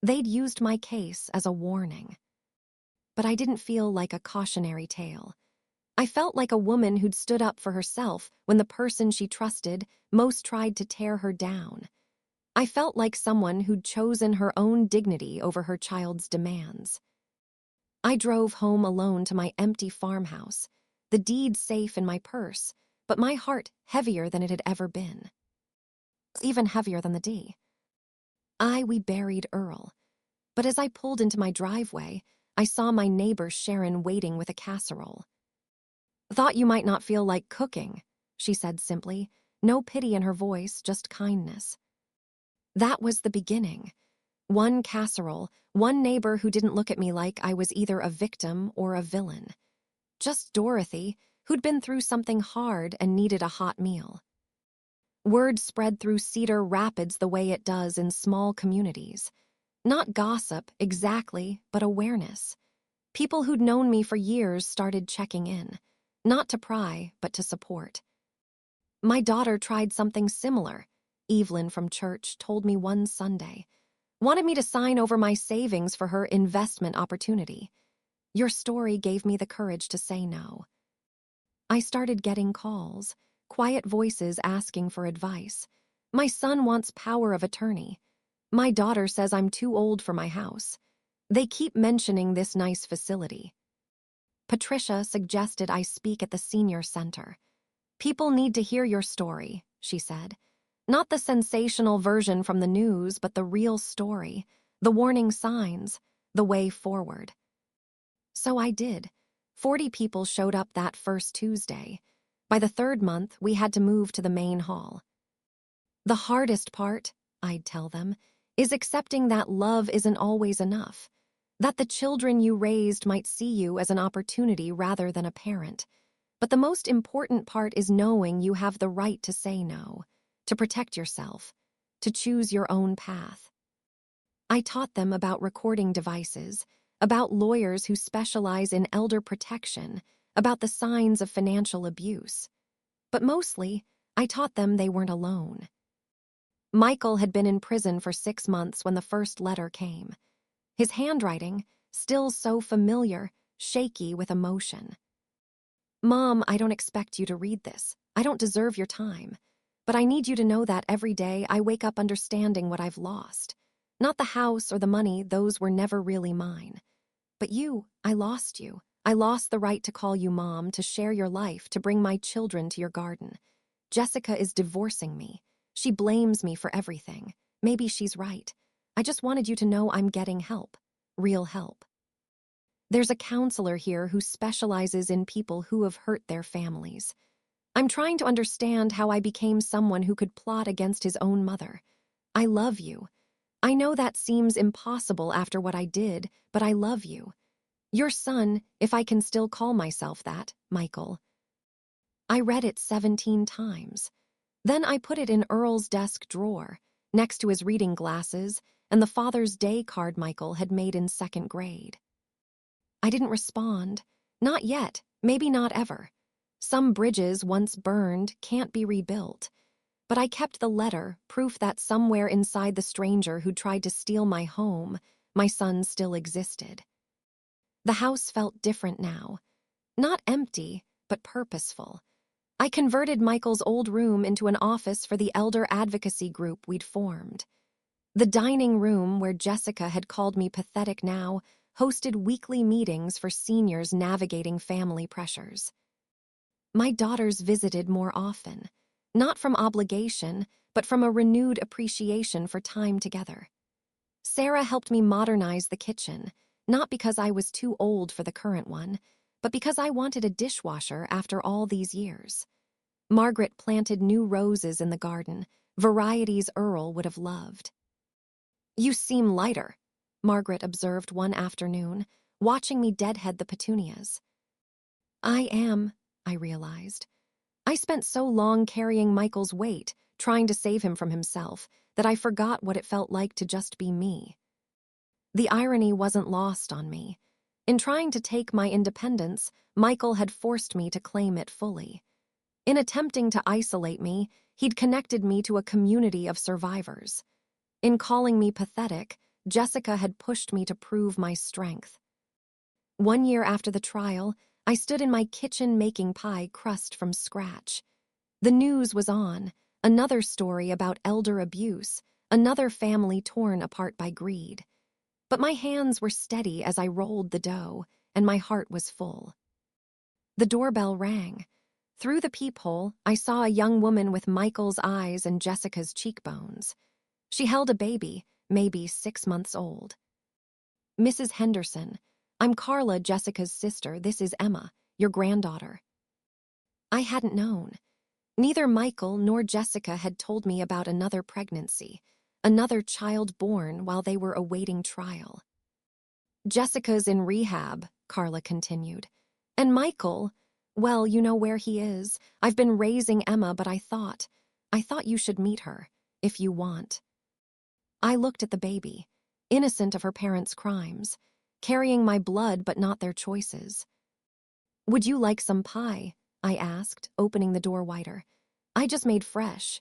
S1: They'd used my case as a warning. But I didn't feel like a cautionary tale. I felt like a woman who'd stood up for herself when the person she trusted most tried to tear her down. I felt like someone who'd chosen her own dignity over her child's demands. I drove home alone to my empty farmhouse, the deed safe in my purse, but my heart heavier than it had ever been. Even heavier than the D. We buried Earl. But as I pulled into my driveway, I saw my neighbor Sharon waiting with a casserole. "Thought you might not feel like cooking," she said simply, no pity in her voice, just kindness. That was the beginning. One casserole, one neighbor who didn't look at me like I was either a victim or a villain. Just Dorothy, who'd been through something hard and needed a hot meal. Word spread through Cedar Rapids the way it does in small communities. Not gossip, exactly, but awareness. People who'd known me for years started checking in. Not to pry, but to support. My daughter tried something similar, Evelyn from church told me one Sunday. Wanted me to sign over my savings for her investment opportunity. Your story gave me the courage to say no. I started getting calls, quiet voices asking for advice. My son wants power of attorney. My daughter says I'm too old for my house. They keep mentioning this nice facility. Patricia suggested I speak at the senior center. People need to hear your story, she said. Not the sensational version from the news, but the real story, the warning signs, the way forward. So I did. 40 people showed up that first Tuesday. By the third month, we had to move to the main hall. The hardest part, I'd tell them, is accepting that love isn't always enough. That the children you raised might see you as an opportunity rather than a parent. But the most important part is knowing you have the right to say no, to protect yourself, to choose your own path. I taught them about recording devices, about lawyers who specialize in elder protection, about the signs of financial abuse. But mostly, I taught them they weren't alone. Michael had been in prison for 6 months when the first letter came. His handwriting, still so familiar, shaky with emotion. "Mom, I don't expect you to read this. I don't deserve your time. But I need you to know that every day I wake up understanding what I've lost. Not the house or the money, those were never really mine. But you, I lost you. I lost the right to call you Mom, to share your life, to bring my children to your garden. Jessica is divorcing me. She blames me for everything. Maybe she's right. I just wanted you to know I'm getting help. Real help. There's a counselor here who specializes in people who have hurt their families. I'm trying to understand how I became someone who could plot against his own mother. I love you. I know that seems impossible after what I did, but I love you. Your son, if I can still call myself that, Michael." I read it 17 times. Then I put it in Earl's desk drawer, next to his reading glasses and the Father's Day card Michael had made in 2nd grade. I didn't respond. Not yet, maybe not ever. Some bridges, once burned, can't be rebuilt. But I kept the letter, proof that somewhere inside the stranger who tried to steal my home, my son still existed. The house felt different now. Not empty, but purposeful. I converted Michael's old room into an office for the elder advocacy group we'd formed. The dining room, where Jessica had called me pathetic now, hosted weekly meetings for seniors navigating family pressures. My daughters visited more often, not from obligation, but from a renewed appreciation for time together. Sarah helped me modernize the kitchen, not because I was too old for the current one, but because I wanted a dishwasher after all these years. Margaret planted new roses in the garden, varieties Earl would have loved. "You seem lighter," Margaret observed one afternoon, watching me deadhead the petunias. "I am," I realized. I spent so long carrying Michael's weight, trying to save him from himself, that I forgot what it felt like to just be me. The irony wasn't lost on me. In trying to take my independence, Michael had forced me to claim it fully. In attempting to isolate me, he'd connected me to a community of survivors. In calling me pathetic, Jessica had pushed me to prove my strength. 1 year after the trial, I stood in my kitchen making pie crust from scratch. The news was on, another story about elder abuse, another family torn apart by greed. But my hands were steady as I rolled the dough, and my heart was full. The doorbell rang. Through the peephole, I saw a young woman with Michael's eyes and Jessica's cheekbones. She held a baby, maybe 6 months old. "Mrs. Henderson, I'm Carla, Jessica's sister. This is Emma, your granddaughter." I hadn't known. Neither Michael nor Jessica had told me about another pregnancy, another child born while they were awaiting trial. "Jessica's in rehab," Carla continued. "And Michael, well, you know where he is. I've been raising Emma, but I thought you should meet her, if you want." I looked at the baby, innocent of her parents' crimes, carrying my blood but not their choices. "Would you like some pie?" I asked, opening the door wider. "I just made fresh."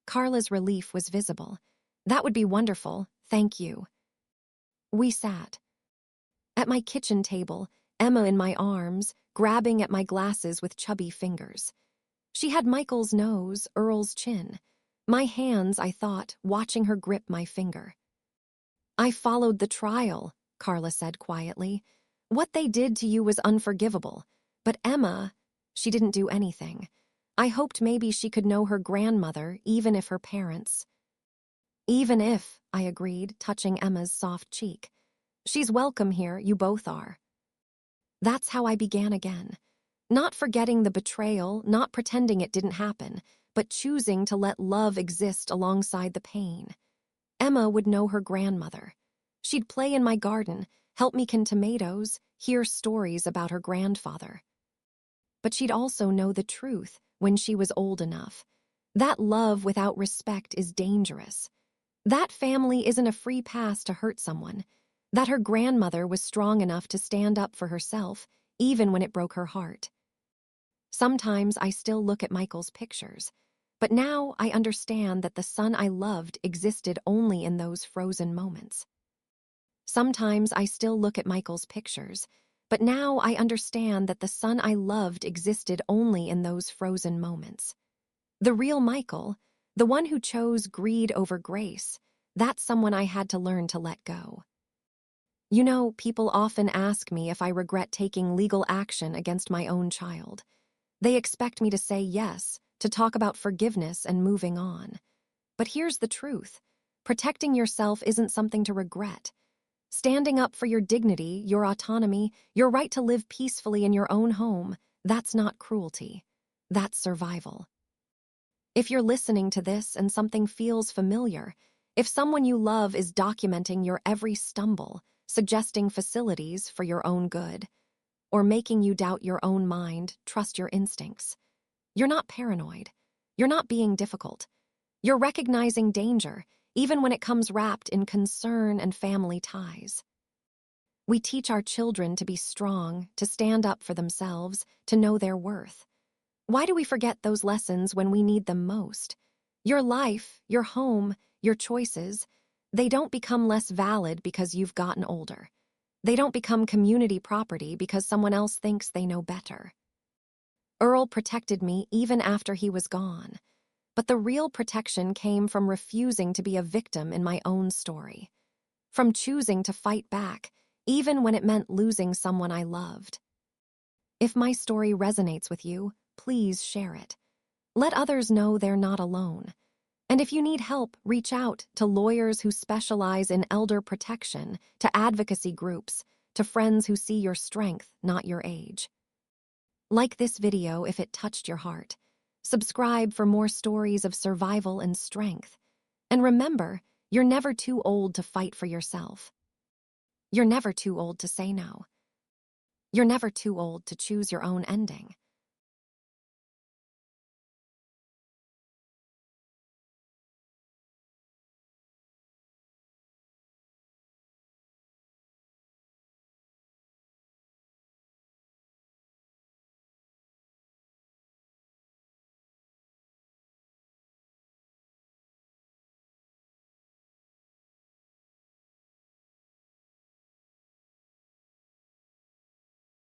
S1: Carla's relief was visible. "That would be wonderful, thank you." We sat. At my kitchen table, Emma in my arms, grabbing at my glasses with chubby fingers. She had Michael's nose, Earl's chin. My hands, I thought, watching her grip my finger. "I followed the trial," Carla said quietly. "What they did to you was unforgivable. But Emma, she didn't do anything. I hoped maybe she could know her grandmother, even if her parents." "Even if," I agreed, touching Emma's soft cheek. "She's welcome here, you both are." That's how I began again. Not forgetting the betrayal, not pretending it didn't happen, but choosing to let love exist alongside the pain. Emma would know her grandmother. She'd play in my garden, help me can tomatoes, hear stories about her grandfather. But she'd also know the truth when she was old enough. That love without respect is dangerous. That family isn't a free pass to hurt someone. That her grandmother was strong enough to stand up for herself, even when it broke her heart. Sometimes I still look at Michael's pictures, but now I understand that the son I loved existed only in those frozen moments. Sometimes I still look at Michael's pictures, but now I understand that the son I loved existed only in those frozen moments. The real Michael, the one who chose greed over grace, that's someone I had to learn to let go. You know, people often ask me if I regret taking legal action against my own child. They expect me to say yes, to talk about forgiveness and moving on. But here's the truth. Protecting yourself isn't something to regret. Standing up for your dignity, your autonomy, your right to live peacefully in your own home, that's not cruelty. That's survival. If you're listening to this and something feels familiar, if someone you love is documenting your every stumble, suggesting facilities for your own good, or making you doubt your own mind, trust your instincts. You're not paranoid. You're not being difficult. You're recognizing danger, even when it comes wrapped in concern and family ties. We teach our children to be strong, to stand up for themselves, to know their worth. Why do we forget those lessons when we need them most? Your life, your home, your choices, they don't become less valid because you've gotten older. They don't become community property because someone else thinks they know better. Earl protected me even after he was gone, but the real protection came from refusing to be a victim in my own story, from choosing to fight back, even when it meant losing someone I loved. If my story resonates with you, please share it. Let others know they're not alone. And if you need help, reach out to lawyers who specialize in elder protection, to advocacy groups, to friends who see your strength, not your age. Like this video if it touched your heart. Subscribe for more stories of survival and strength. And remember, you're never too old to fight for yourself. You're never too old to say no. You're never too old to choose your own ending.